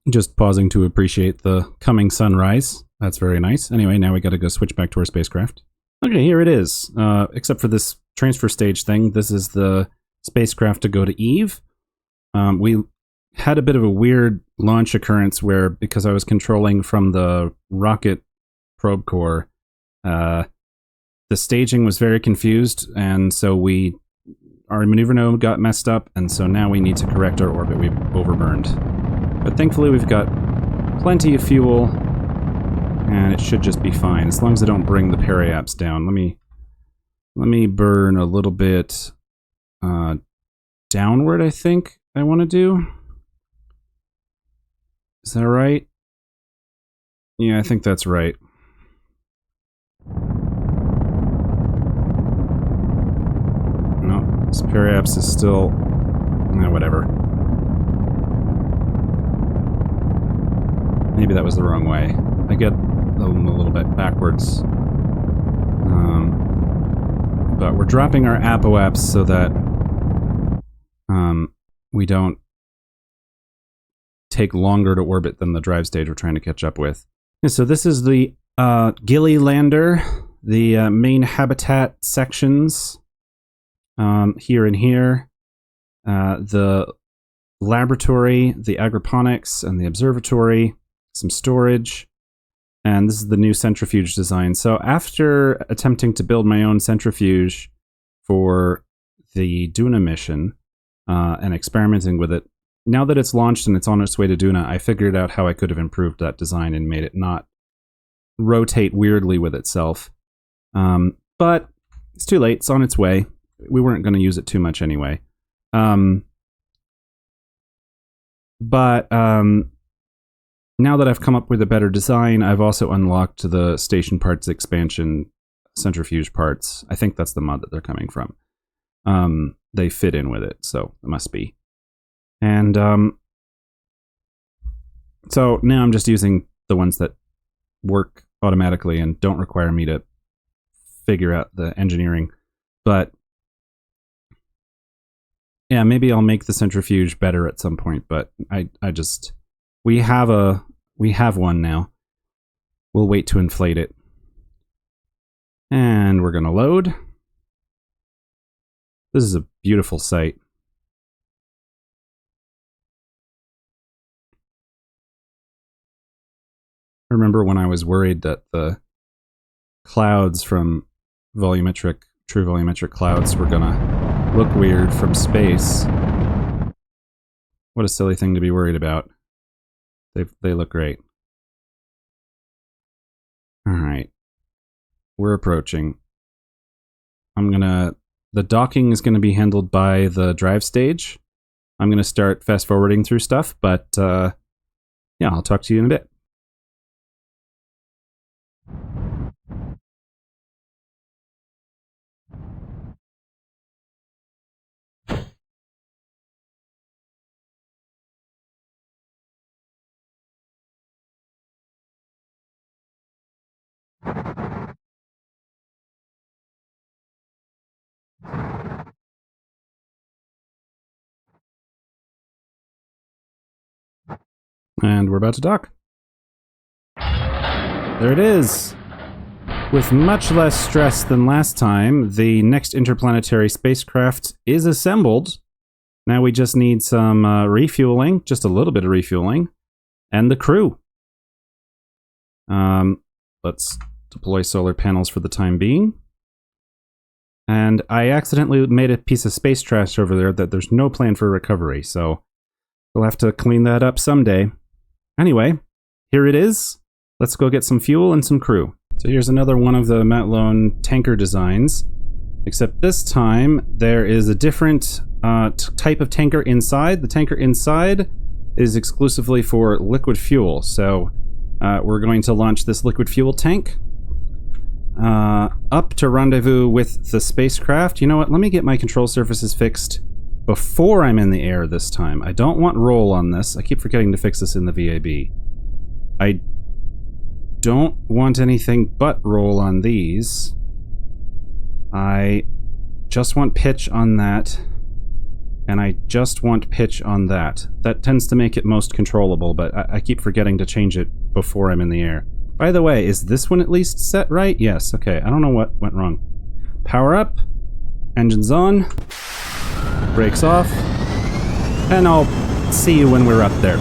Just pausing to appreciate the coming sunrise. That's very nice. Anyway, now we gotta go switch back to our spacecraft. Okay, here it is. Except for this transfer stage thing, this is the spacecraft to go to Eve. We had a bit of a weird launch occurrence where, because I was controlling from the rocket probe core, the staging was very confused, and so our maneuver node got messed up, and so now we need to correct our orbit. We've overburned. But thankfully we've got plenty of fuel, and it should just be fine, as long as I don't bring the periaps down. Let me burn a little bit downward, I think I want to do. Is that right? Yeah, I think that's right. No, this periaps is still... No, whatever. Maybe that was the wrong way. I get them a little bit backwards. But we're dropping our apoaps so that we don't take longer to orbit than the drive stage we're trying to catch up with. And so this is the Gilly lander, the main habitat sections here and here. The laboratory, the agroponics, and the observatory. Some storage, and this is the new centrifuge design. So after attempting to build my own centrifuge for the Duna mission, and experimenting with it. Now that it's launched and it's on its way to Duna, I figured out how I could have improved that design and made it not rotate weirdly with itself. But it's too late. It's on its way. We weren't going to use it too much anyway. But now that I've come up with a better design, I've also unlocked the station parts expansion centrifuge parts. I think that's the mod that they're coming from. They fit in with it, so it must be. And so now I'm just using the ones that work automatically and don't require me to figure out the engineering. But yeah, maybe I'll make the centrifuge better at some point, but I just we have one now. We'll wait to inflate it. And we're gonna load. This is a beautiful sight. I remember when I was worried that the clouds from true volumetric clouds were gonna look weird from space. What a silly thing to be worried about. They look great. Alright. We're approaching. The docking is gonna be handled by the drive stage. I'm gonna start fast forwarding through stuff, but yeah, I'll talk to you in a bit. And we're about to dock. There it is! With much less stress than last time, the next interplanetary spacecraft is assembled. Now we just need some refueling, just a little bit of refueling, and the crew. Let's deploy solar panels for the time being. And I accidentally made a piece of space trash over there that there's no plan for recovery, so we'll have to clean that up someday. Anyway, here it is. Let's go get some fuel and some crew. So here's another one of the Matlone tanker designs, except this time there is a different type of tanker inside. The tanker inside is exclusively for liquid fuel, so we're going to launch this liquid fuel tank up to rendezvous with the spacecraft. You know what? Let me get my control surfaces fixed before I'm in the air this time. I don't want roll on this. I keep forgetting to fix this in the VAB. I don't want anything but roll on these. I just want pitch on that. And I just want pitch on that. That tends to make it most controllable, but I keep forgetting to change it before I'm in the air. By the way, is this one at least set right? Yes, okay. I don't know what went wrong. Power up. Engines on. Brakes off. And I'll see you when we're up there.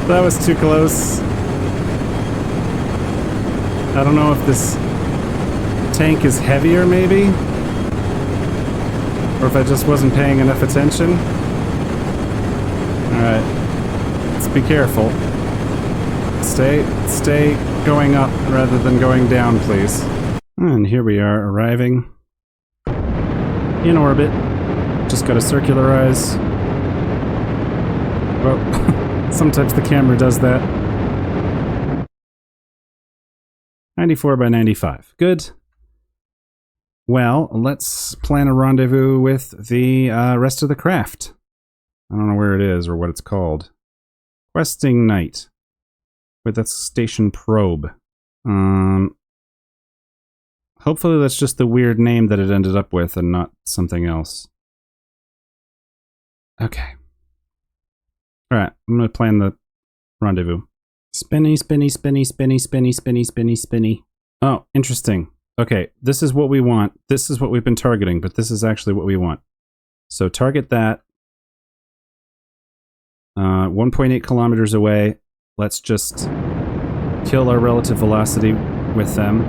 That was too close. I don't know if this tank is heavier, maybe? Or if I just wasn't paying enough attention. Alright. Let's be careful. Stay going up rather than going down, please. And here we are, arriving in orbit. Just gotta circularize. Well, sometimes the camera does that. 94 by 95. Good. Well, let's plan a rendezvous with the rest of the craft. I don't know where it is or what it's called. Questing Night. With that station probe. Hopefully that's just the weird name that it ended up with and not something else. Okay. Alright, I'm gonna plan the rendezvous. Spinny, spinny, spinny, spinny, spinny, spinny, spinny, spinny. Oh, interesting. Okay, this is what we want. This is what we've been targeting, but this is actually what we want. So target that. 1.8 kilometers away. Let's just kill our relative velocity with them.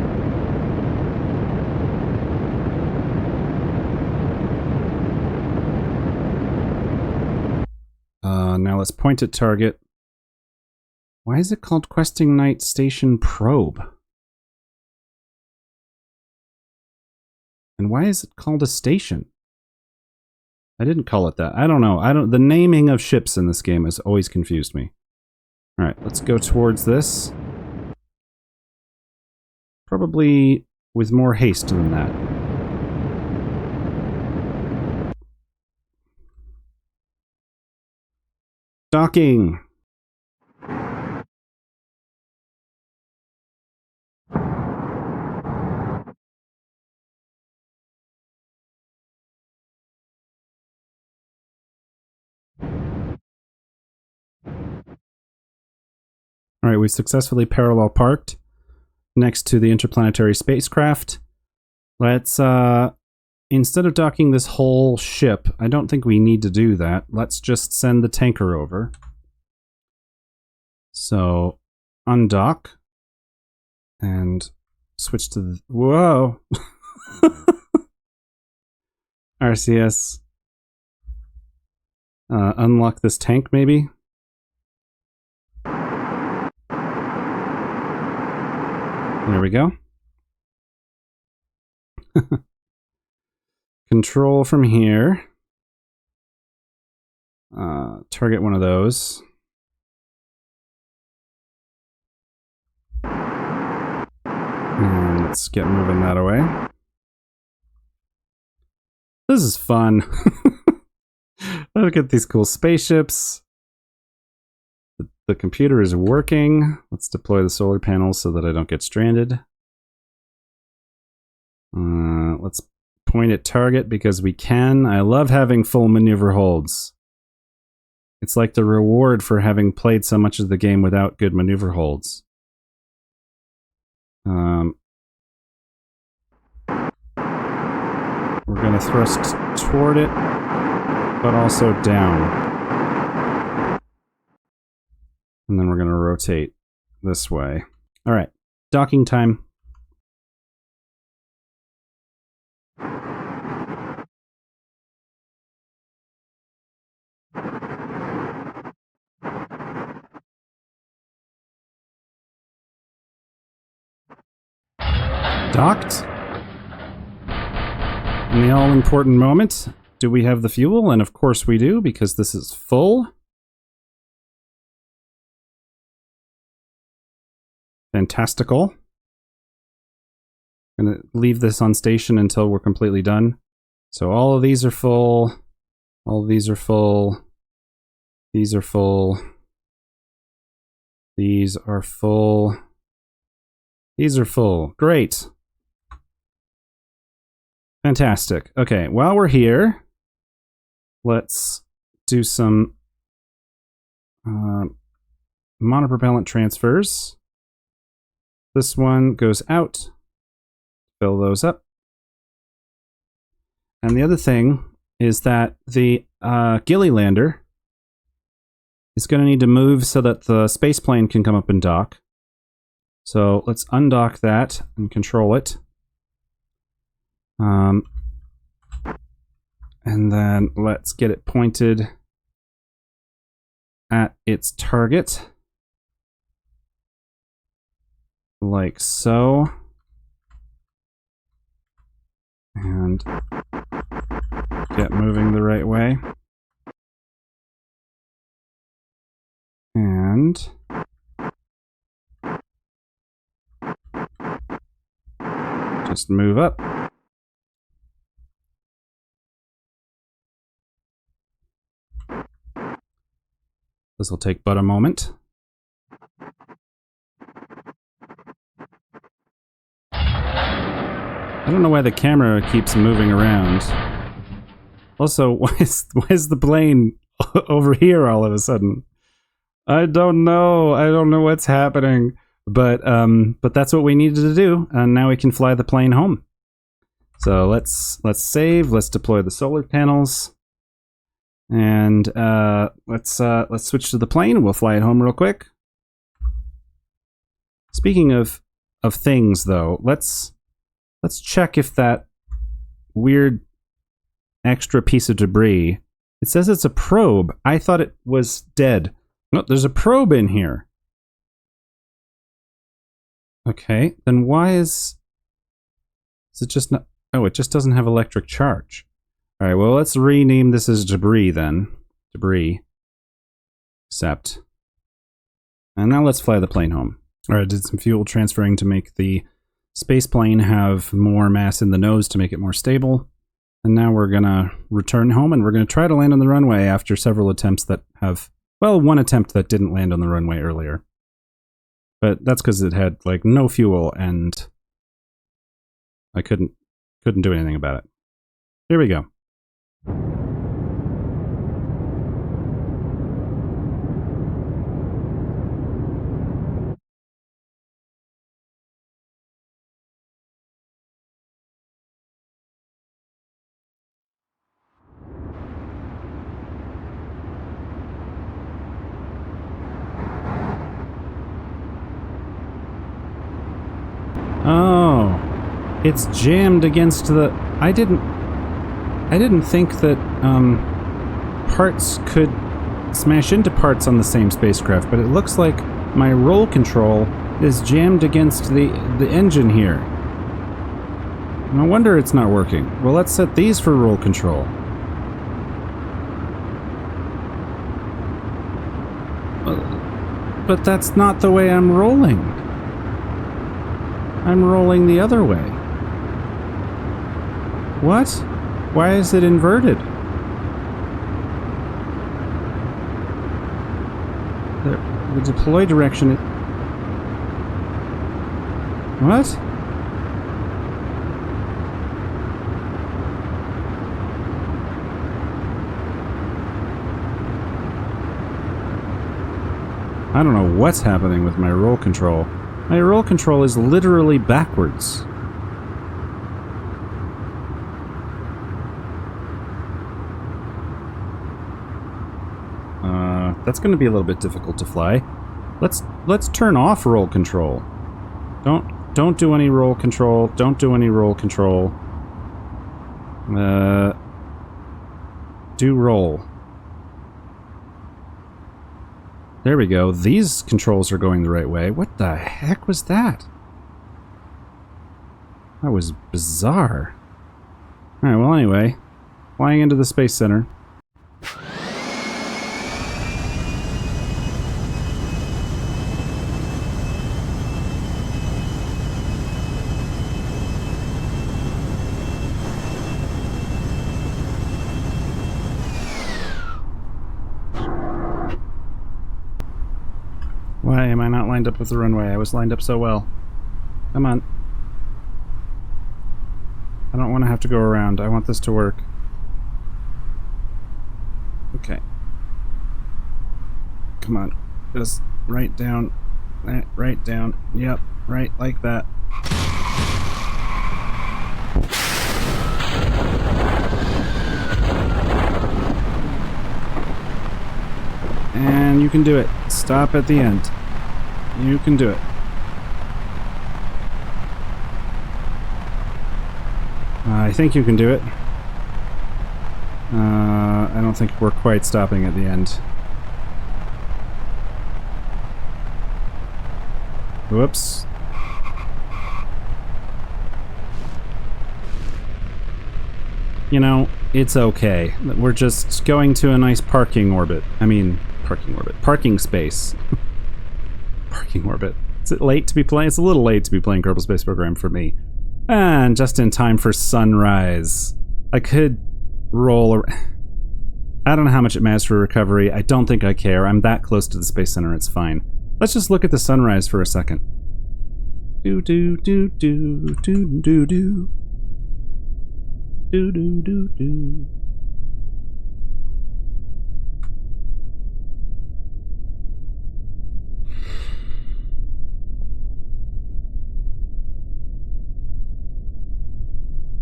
Now let's point at target. Why is it called Questing Night Station Probe? And why is it called a station? I didn't call it that. I don't know. The naming of ships in this game has always confused me. Alright, let's go towards this. Probably with more haste than that. Docking! Alright, we successfully parallel parked next to the interplanetary spacecraft. Let's, instead of docking this whole ship, I don't think we need to do that. Let's just send the tanker over. So, undock. And switch to the... Whoa! RCS. Unlock this tank, maybe? There we go. Control from here. Target one of those. And let's get moving that away. This is fun. Look at these cool spaceships. The computer is working. Let's deploy the solar panels so that I don't get stranded. Let's point at target because we can. I love having full maneuver holds. It's like the reward for having played so much of the game without good maneuver holds. We're going to thrust toward it, but also down. And then we're going to rotate this way. All right, docking time. Docked. In the all-important moment, do we have the fuel? And of course we do, because this is full. Fantastical. I'm gonna leave this on station until we're completely done. So all of these are full. All of these are full. These are full. These are full. These are full. Great. Fantastic. Okay, while we're here, let's do some monopropellant transfers. This one goes out. Fill those up. And the other thing is that the Gilly lander is going to need to move so that the space plane can come up and dock. So let's undock that and control it. And then let's get it pointed at its target. Like so. And get moving the right way. And just move up. This will take but a moment. I don't know why the camera keeps moving around. Also, why is the plane over here all of a sudden? I don't know. I don't know what's happening. But that's what we needed to do, and now we can fly the plane home. So let's save. Let's deploy the solar panels. And let's switch to the plane. We'll fly it home real quick. Speaking of things, though, let's check if that weird extra piece of debris It says it's a probe. I thought it was dead. No, there's a probe in here. Okay, then why is it just not... Oh, it just doesn't have electric charge. Alright, well, let's rename this as debris then. Debris. Accept. And now let's fly the plane home. Alright, I did some fuel transferring to make the space plane have more mass in the nose to make it more stable. And now we're gonna return home and we're gonna try to land on the runway after several attempts that have... Well, one attempt that didn't land on the runway earlier. But that's because it had, like, no fuel and I couldn't do anything about it. Here we go. Oh, it's jammed against the... I didn't think that parts could smash into parts on the same spacecraft, but it looks like my roll control is jammed against the engine here. No wonder it's not working. Well, let's set these for roll control. But that's not the way I'm rolling. I'm rolling the other way. What? Why is it inverted? The deploy direction... What? I don't know what's happening with my roll control. My roll control is literally backwards. That's going to be a little bit difficult to fly. Let's turn off roll control. Don't do any roll control. Don't do any roll control. Do roll. There we go. These controls are going the right way. What the heck was that? That was bizarre. Alright, well anyway. Flying into the Space Center. Why am I not lined up with the runway? I was lined up so well. Come on. I don't want to have to go around. I want this to work. Okay. Come on. Just right down. Right down. Yep. Right like that. And you can do it. Stop at the end. You can do it. I think you can do it. I don't think we're quite stopping at the end. Whoops. You know, it's okay. We're just going to a nice parking orbit. I mean, parking orbit. Parking space. Parking orbit. Is it late to be playing? It's a little late to be playing Kerbal Space Program for me. And just in time for sunrise. I could roll... I don't know how much it matters for recovery. I don't think I care. I'm that close to the Space Center. It's fine. Let's just look at the sunrise for a second. Do do do do do do do. Do do do do.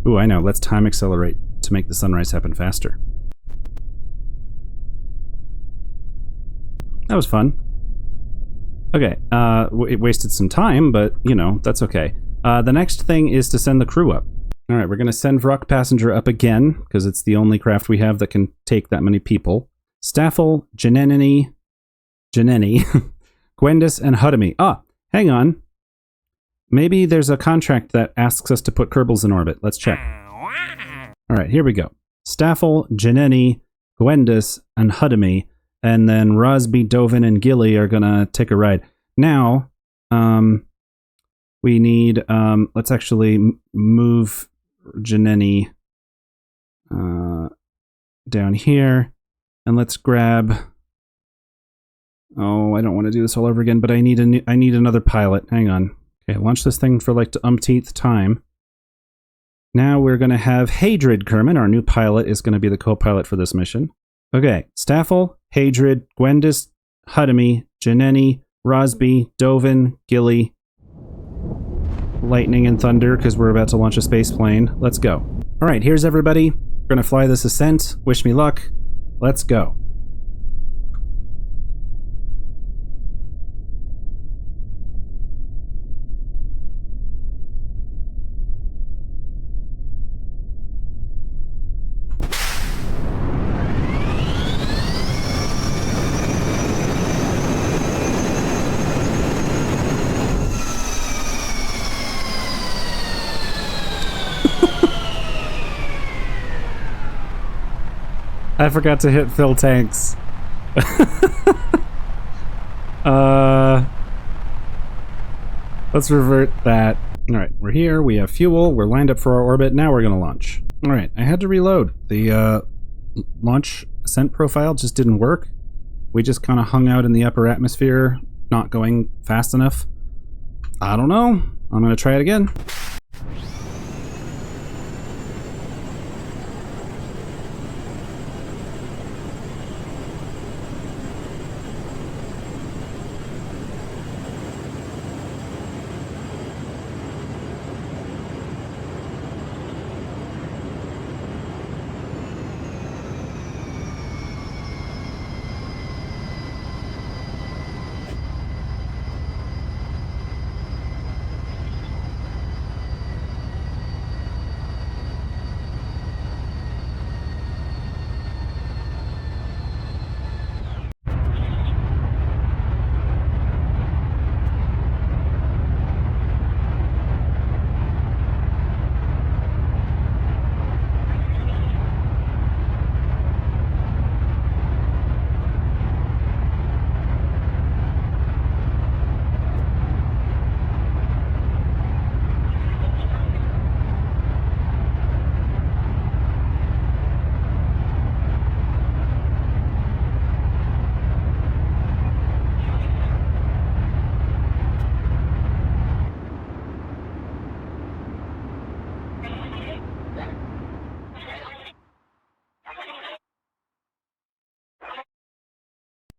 Ooh, I know. Let's time accelerate to make the sunrise happen faster. That was fun. Okay, it wasted some time, but, you know, that's okay. The next thing is to send the crew up. Alright, we're going to send Vrock Passenger up again, because it's the only craft we have that can take that many people. Stafel, Jeneny, Gwendas, and Hudemy. Ah, hang on. Maybe there's a contract that asks us to put Kerbals in orbit. Let's check. Alright, here we go. Stafel, Jeneny, Gwendas, and Hudemy, and then Rosby, Dovin, and Gilly are gonna take a ride. Now, we need, let's actually move Jeneny down here, and let's grab, oh, I don't want to do this all over again, but I need another pilot. Hang on. Okay, launch this thing for like the umpteenth time. Now we're going to have Hadrid Kerman, our new pilot, is going to be the co-pilot for this mission. Okay, Stafel, Hadrid, Gwendas, Hudemy, Jeneny, Rosby, Dovin, Gilly, lightning and thunder, because we're about to launch a space plane. Let's go. Alright, here's everybody. We're going to fly this ascent. Wish me luck. Let's go. I forgot to hit fill tanks. Let's revert that. Alright, we're here, we have fuel, we're lined up for our orbit, now we're gonna launch. Alright, I had to reload. The launch ascent profile just didn't work. We just kind of hung out in the upper atmosphere, not going fast enough. I don't know. I'm gonna try it again.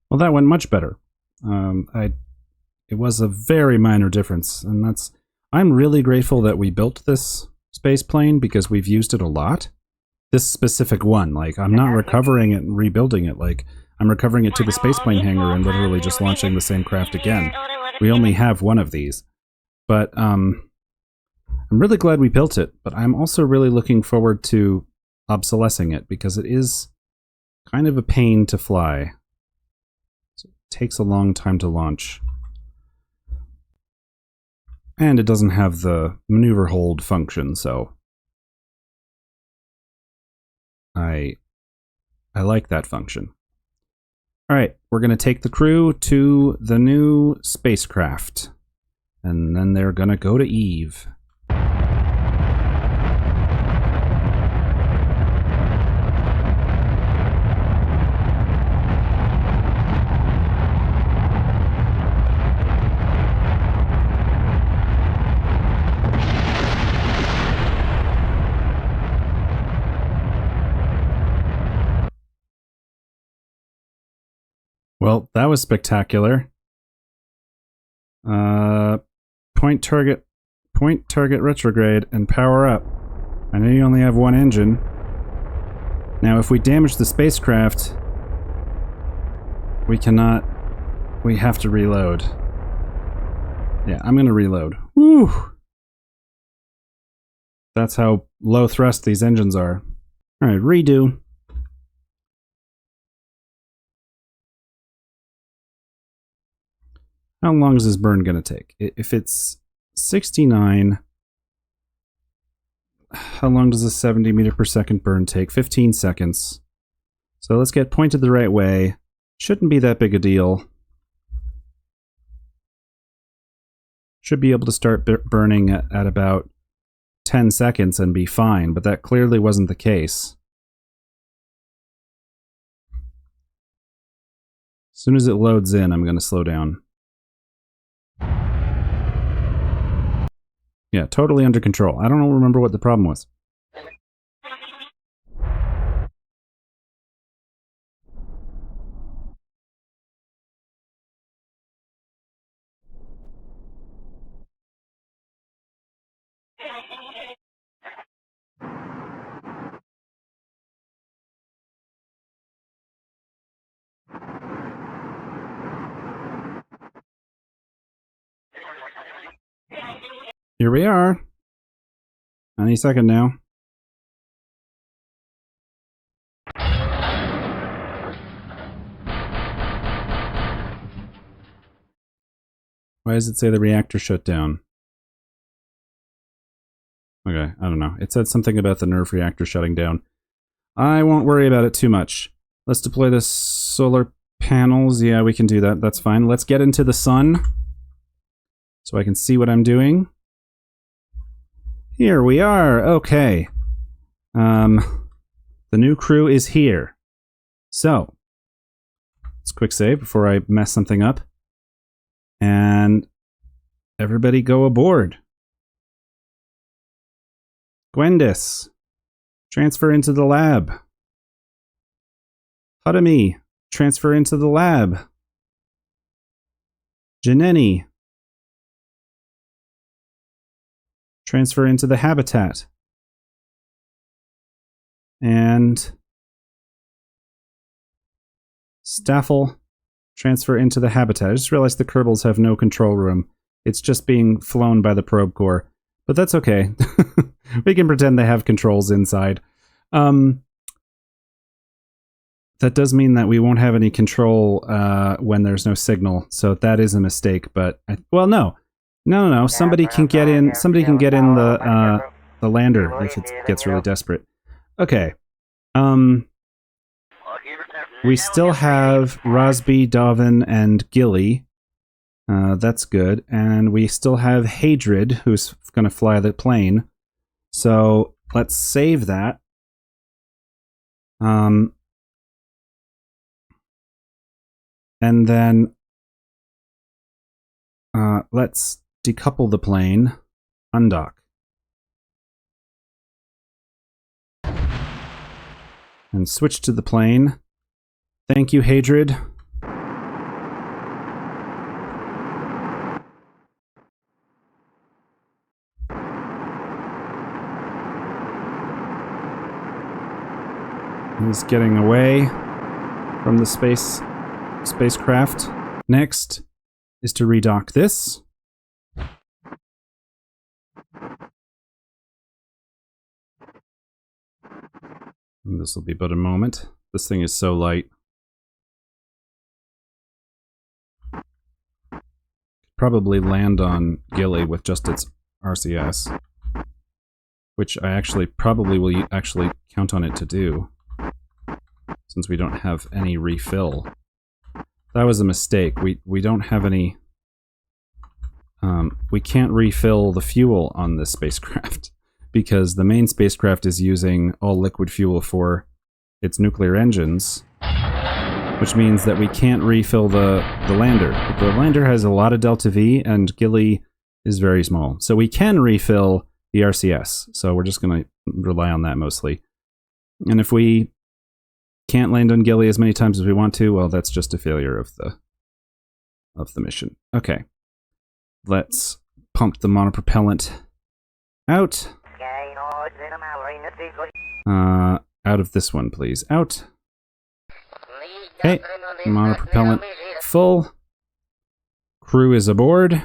Well, that went much better. It was a very minor difference, and I'm really grateful that we built this space plane because we've used it a lot. This specific one, like, I'm not recovering it and rebuilding it, like, I'm recovering it to the space plane hangar and literally just launching the same craft again. We only have one of these. But, I'm really glad we built it, but I'm also really looking forward to obsolescing it because it is kind of a pain to fly. So it takes a long time to launch. And it doesn't have the maneuver hold function, so I like that function. Alright, we're going to take the crew to the new spacecraft. And then they're going to go to Eve. Well, that was spectacular. Point target retrograde and power up. I know you only have one engine. Now, if we damage the spacecraft, we have to reload. Yeah, I'm gonna reload. Woo! That's how low thrust these engines are. Alright, redo. How long is this burn going to take? If it's 69, how long does a 70 meter per second burn take? 15 seconds. So let's get pointed the right way. Shouldn't be that big a deal. Should be able to start burning at about 10 seconds and be fine, but that clearly wasn't the case. As soon as it loads in, I'm going to slow down. Yeah, totally under control. I don't remember what the problem was. Here we are. Any second now. Why does it say the reactor shut down? Okay, I don't know. It said something about the nerve reactor shutting down. I won't worry about it too much. Let's deploy the solar panels. Yeah, we can do that. That's fine. Let's get into the sun so I can see what I'm doing. Here we are. Okay. The new crew is here. So, let's quick save before I mess something up. And everybody go aboard. Gwendas, transfer into the lab. Hudemy, transfer into the lab. Jeneny, transfer into the habitat. And Stafel, transfer into the habitat. I just realized the Kerbals have no control room. It's just being flown by the probe core. But that's okay. We can pretend they have controls inside. That does mean that we won't have any control when there's no signal. So that is a mistake. But well, no. Somebody can get in. Somebody can get in the lander if it gets really desperate. Okay. We still have Rosby, Dovin, and Gilly. That's good. And we still have Hadrid, who's going to fly the plane. So let's save that. And then let's decouple the plane, undock. And switch to the plane. Thank you, Hadrid. He's getting away from the spacecraft. Next is to redock this. And this will be but a moment. This thing is so light. Probably land on Gilly with just its RCS, which I actually probably will actually count on it to do, since we don't have any refill. That was a mistake. We don't have any. We can't refill the fuel on this spacecraft because the main spacecraft is using all liquid fuel for its nuclear engines, which means that we can't refill the lander. The lander has a lot of delta V, and Gilly is very small. So we can refill the RCS. So we're just going to rely on that mostly. And if we can't land on Gilly as many times as we want to, well, that's just a failure of the mission. Okay. Let's pump the monopropellant out. Out of this one, please. Out. Okay, monopropellant full. Crew is aboard.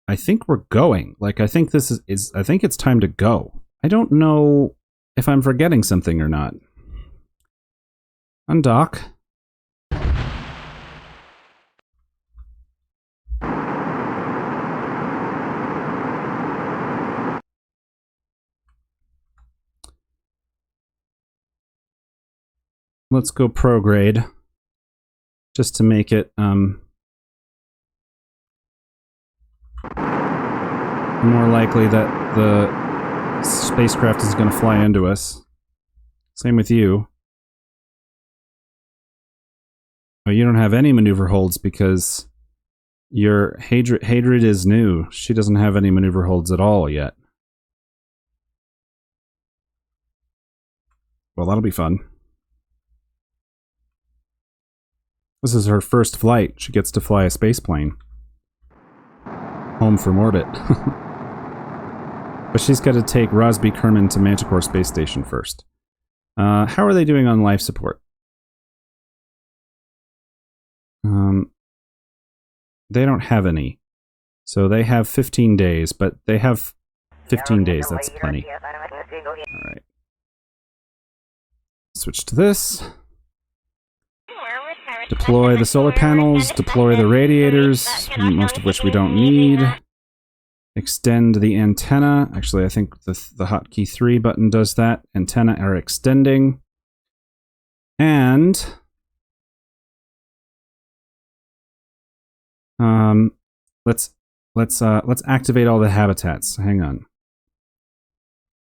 I think we're going. Like, I think this is I think it's time to go. I don't know if I'm forgetting something or not. Undock. Let's go prograde, just to make it more likely that the spacecraft is going to fly into us. Same with you. Oh, you don't have any maneuver holds because your Hadrid is new. She doesn't have any maneuver holds at all yet. Well, that'll be fun. This is her first flight. She gets to fly a space plane. Home from orbit. But she's got to take Rosby Kerman to Manticore Space Station first. How are they doing on life support? They don't have any. So they have 15 days, but they have 15 days. That's plenty. Alright. Switch to this. Deploy the solar panels, deploy the radiators, most of which we don't need. Extend the antenna. Actually, I think the hotkey 3 button does that. Antenna are extending. And let's activate all the habitats. Hang on.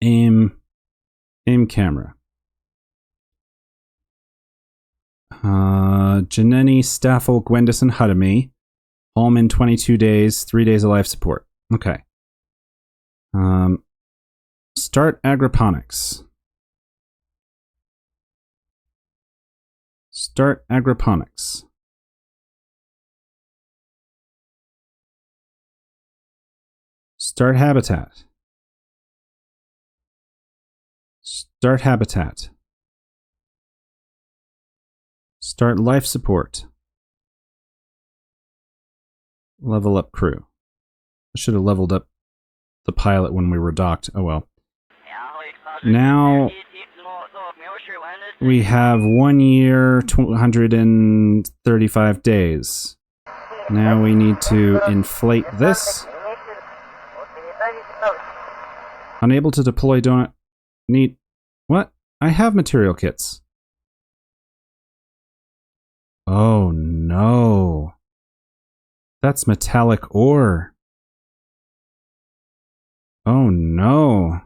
Aim camera. Jeneny, Stafel, Gwendas, and Hudemy. Home in 22 days, 3 days of life support. Okay. Start agroponics. Start agroponics. Start habitat. Start habitat. Start life support. Level up crew. I should have leveled up the pilot when we were docked. Oh well. Now we have 1 year, 235 days. Now we need to inflate this. Unable to deploy donut. Need. What? I have material kits. Oh no. That's metallic ore. Oh no.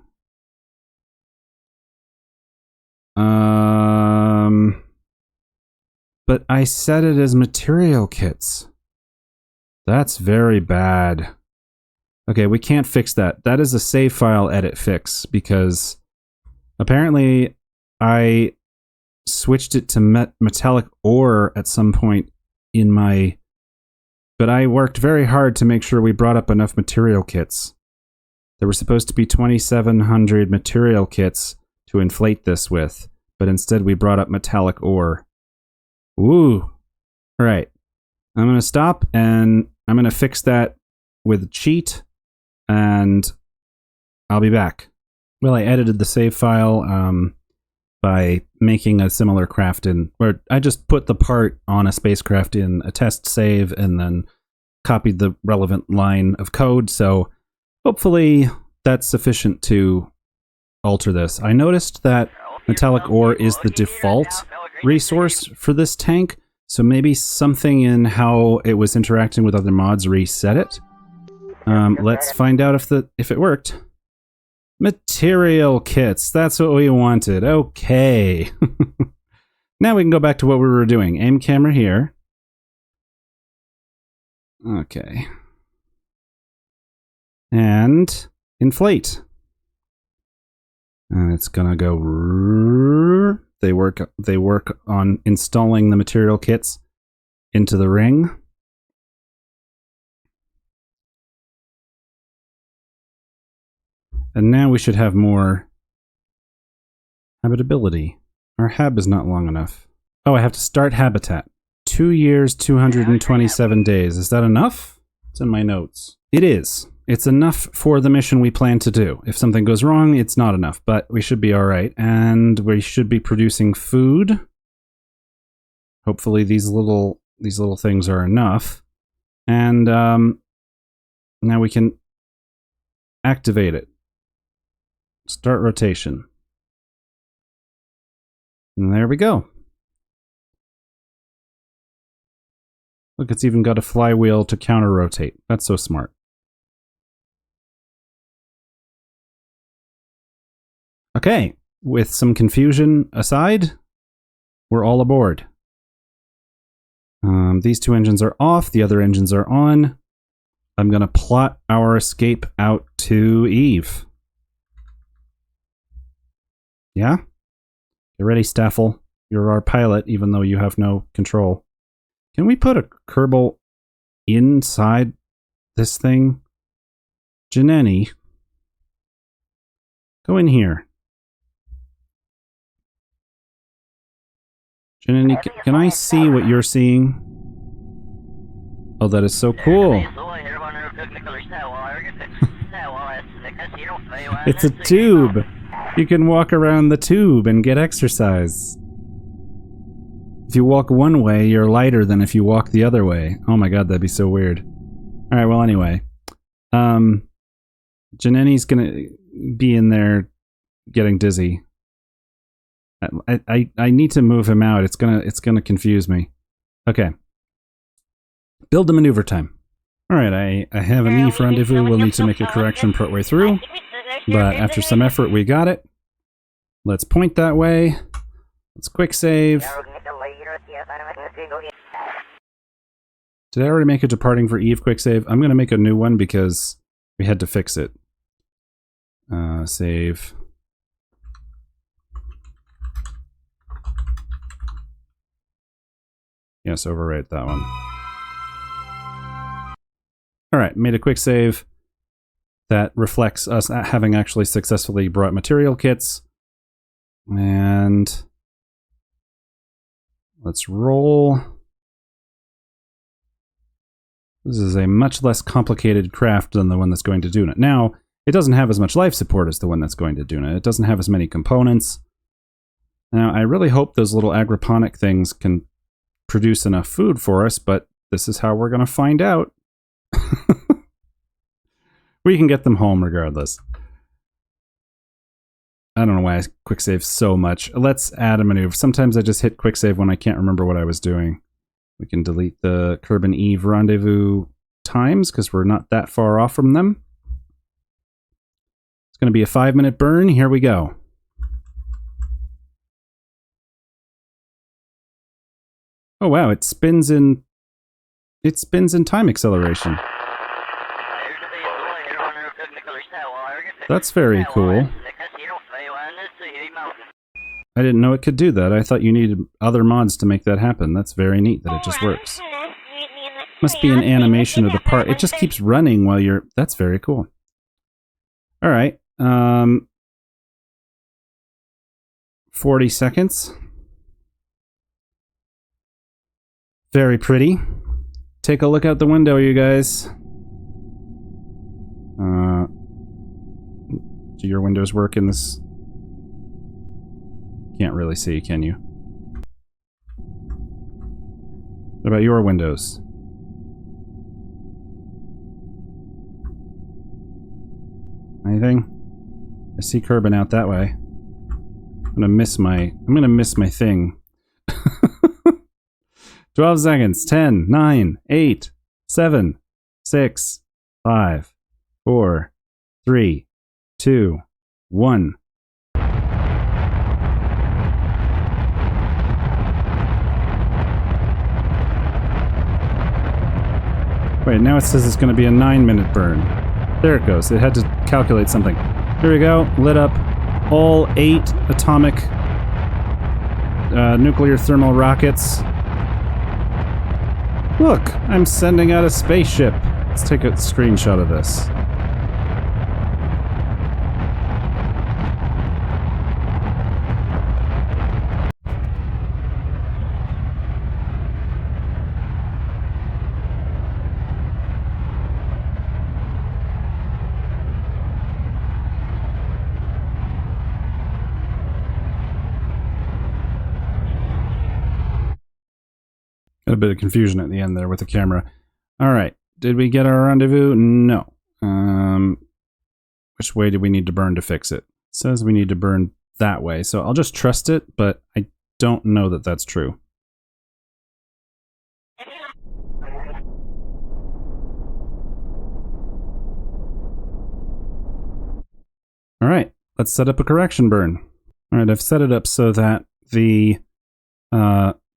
But I set it as material kits. That's very bad. Okay, we can't fix that. That is a save file edit fix because apparently I switched it to metallic ore at some point in my... But I worked very hard to make sure we brought up enough material kits. There were supposed to be 2,700 material kits to inflate this with, but instead we brought up metallic ore. Woo! Alright. I'm going to stop and I'm going to fix that with cheat and I'll be back. Well, I edited the save file by making a similar craft in, or I just put the part on a spacecraft in a test save and then copied the relevant line of code, so hopefully that's sufficient to alter this. I noticed that metallic ore is the default resource for this tank, so maybe something in how it was interacting with other mods reset it. Let's find out if it worked. Material kits, that's what we wanted. Okay. Now we can go back to what we were doing. Aim camera here. Okay. And inflate. And it's gonna go... They work on installing the material kits into the ring. And now we should have more habitability. Our hab is not long enough. Oh, I have to start habitat. 2 years, 227 days. Is that enough? It's in my notes. It is. It's enough for the mission we plan to do. If something goes wrong, it's not enough, but we should be all right. And we should be producing food. Hopefully these little things are enough. And now we can activate it. Start rotation. And there we go. Look, it's even got a flywheel to counter-rotate. That's so smart. Okay, with some confusion aside, we're all aboard. These two engines are off, the other engines are on. I'm going to plot our escape out to Eve. Yeah? Get ready, Stafel. You're our pilot, even though you have no control. Can we put a Kerbal inside this thing? Jeneny, go in here. Jeneny, can I see what you're seeing? Oh, that is so cool. It's a tube. You can walk around the tube and get exercise. If you walk one way, you're lighter than if you walk the other way. Oh my god, that'd be so weird. Alright, well anyway. Jeneny's gonna be in there getting dizzy. I need to move him out. It's gonna confuse me. Okay. Build the maneuver time. Alright, I have an Eve rendezvous. We'll need to make a correction partway through. But after some effort, we got it. Let's point that way. Let's quick save. Did I already make a departing for Eve quick save? I'm gonna make a new one because we had to fix it. Save. Yes, overwrite that one. Alright, made a quick save that reflects us having actually successfully brought material kits. And let's roll. This is a much less complicated craft than the one that's going to Duna. Now, it doesn't have as much life support as the one that's going to Duna. It doesn't have as many components. Now, I really hope those little agroponic things can produce enough food for us, but this is how we're going to find out. We can get them home regardless. I don't know why I quick save so much. Let's add a maneuver. Sometimes I just hit quick save when I can't remember what I was doing. We can delete the Kerb and Eve rendezvous times because we're not that far off from them. It's going to be a 5-minute burn. Here we go. Oh wow, it spins in time acceleration. That's very cool. I didn't know it could do that. I thought you needed other mods to make that happen. That's very neat that it just works. Must be an animation of the part. It just keeps running while you're... That's very cool. Alright. 40 seconds. Very pretty. Take a look out the window, you guys. Do your windows work in this? Can't really see, can you? What about your windows? Anything? I see Kerbin out that way. I'm gonna miss my thing. 12 seconds. 10, 9, 8, 7, 6, 5, 4, 3, 2, 1. Wait, now it says it's going to be a 9-minute burn. There it goes. It had to calculate something. Here we go. Lit up all 8 atomic nuclear thermal rockets. Look, I'm sending out a spaceship. Let's take a screenshot of this. Got a bit of confusion at the end there with the camera. All right. Did we get our rendezvous? No. Which way do we need to burn to fix it? It says we need to burn that way. So I'll just trust it, but I don't know that that's true. All right. Let's set up a correction burn. All right. I've set it up so that the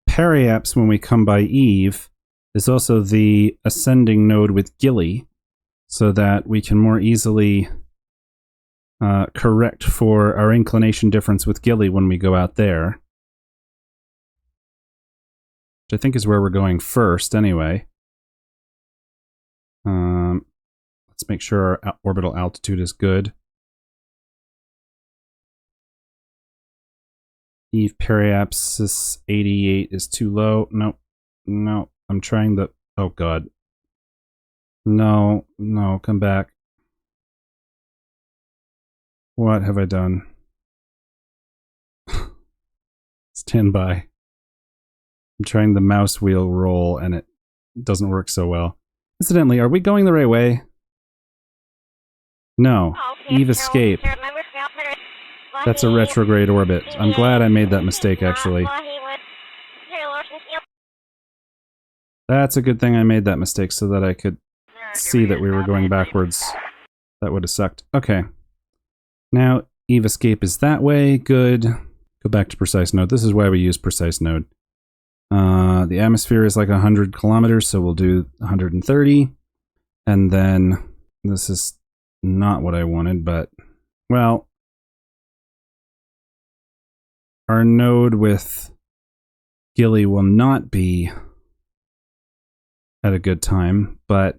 periapse when we come by Eve is also the ascending node with Gilly, so that we can more easily correct for our inclination difference with Gilly when we go out there. Which I think is where we're going first anyway. Let's make sure our orbital altitude is good. Eve periapsis 88 is too low. No, no, I'm trying the... Oh god. No, no, come back. What have I done? Stand by. I'm trying the mouse wheel roll and it doesn't work so well. Incidentally, are we going the right way? No. Eve escape. That's a retrograde orbit. I'm glad I made that mistake, actually. That's a good thing I made that mistake so that I could see that we were going backwards. That would have sucked. Okay. Now, Eve escape is that way. Good. Go back to precise node. This is why we use precise node. The atmosphere is like 100 kilometers, so we'll do 130. And then, this is not what I wanted, but, well, our node with Gilly will not be at a good time, but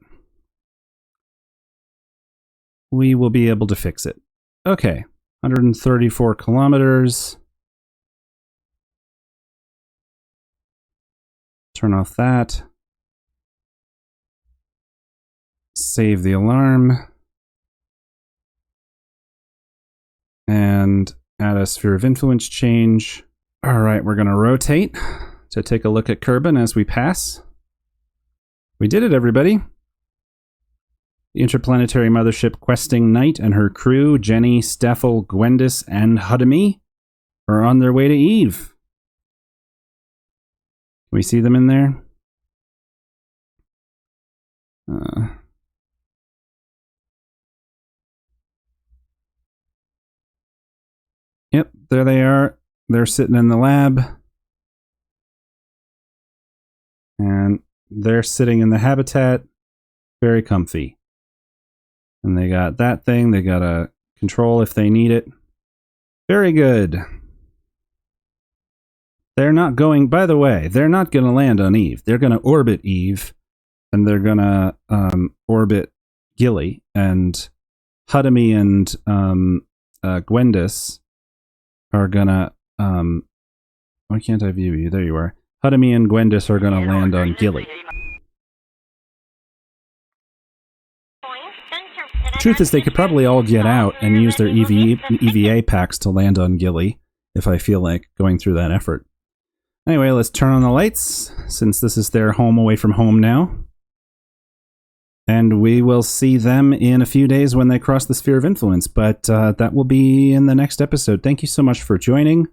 we will be able to fix it. Okay, 134 kilometers. Turn off that. Save the alarm. And add a sphere of influence change. All right, we're going to rotate to take a look at Kerbin as we pass. We did it, everybody. The interplanetary mothership Questing Knight and her crew, Jenny, Stafel, Gwendas, and Hudemy, are on their way to Eve. Can we see them in there? Yep, there they are. They're sitting in the lab. And they're sitting in the habitat. Very comfy. And they got that thing. They got a control if they need it. Very good. They're not going, by the way, they're not going to land on Eve. They're going to orbit Eve. And they're going to orbit Gilly. And Hudemy and Gwendas are going to... why can't I view you? There you are. Hudemy and Gwendas are going to land on Gilly. Truth is, they could probably all get out and use their EVA packs to land on Gilly, if I feel like going through that effort. Anyway, let's turn on the lights, since this is their home away from home now. And we will see them in a few days when they cross the sphere of influence, but that will be in the next episode. Thank you so much for joining.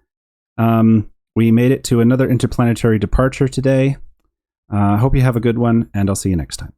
We made it to another interplanetary departure today. I hope you have a good one, and I'll see you next time.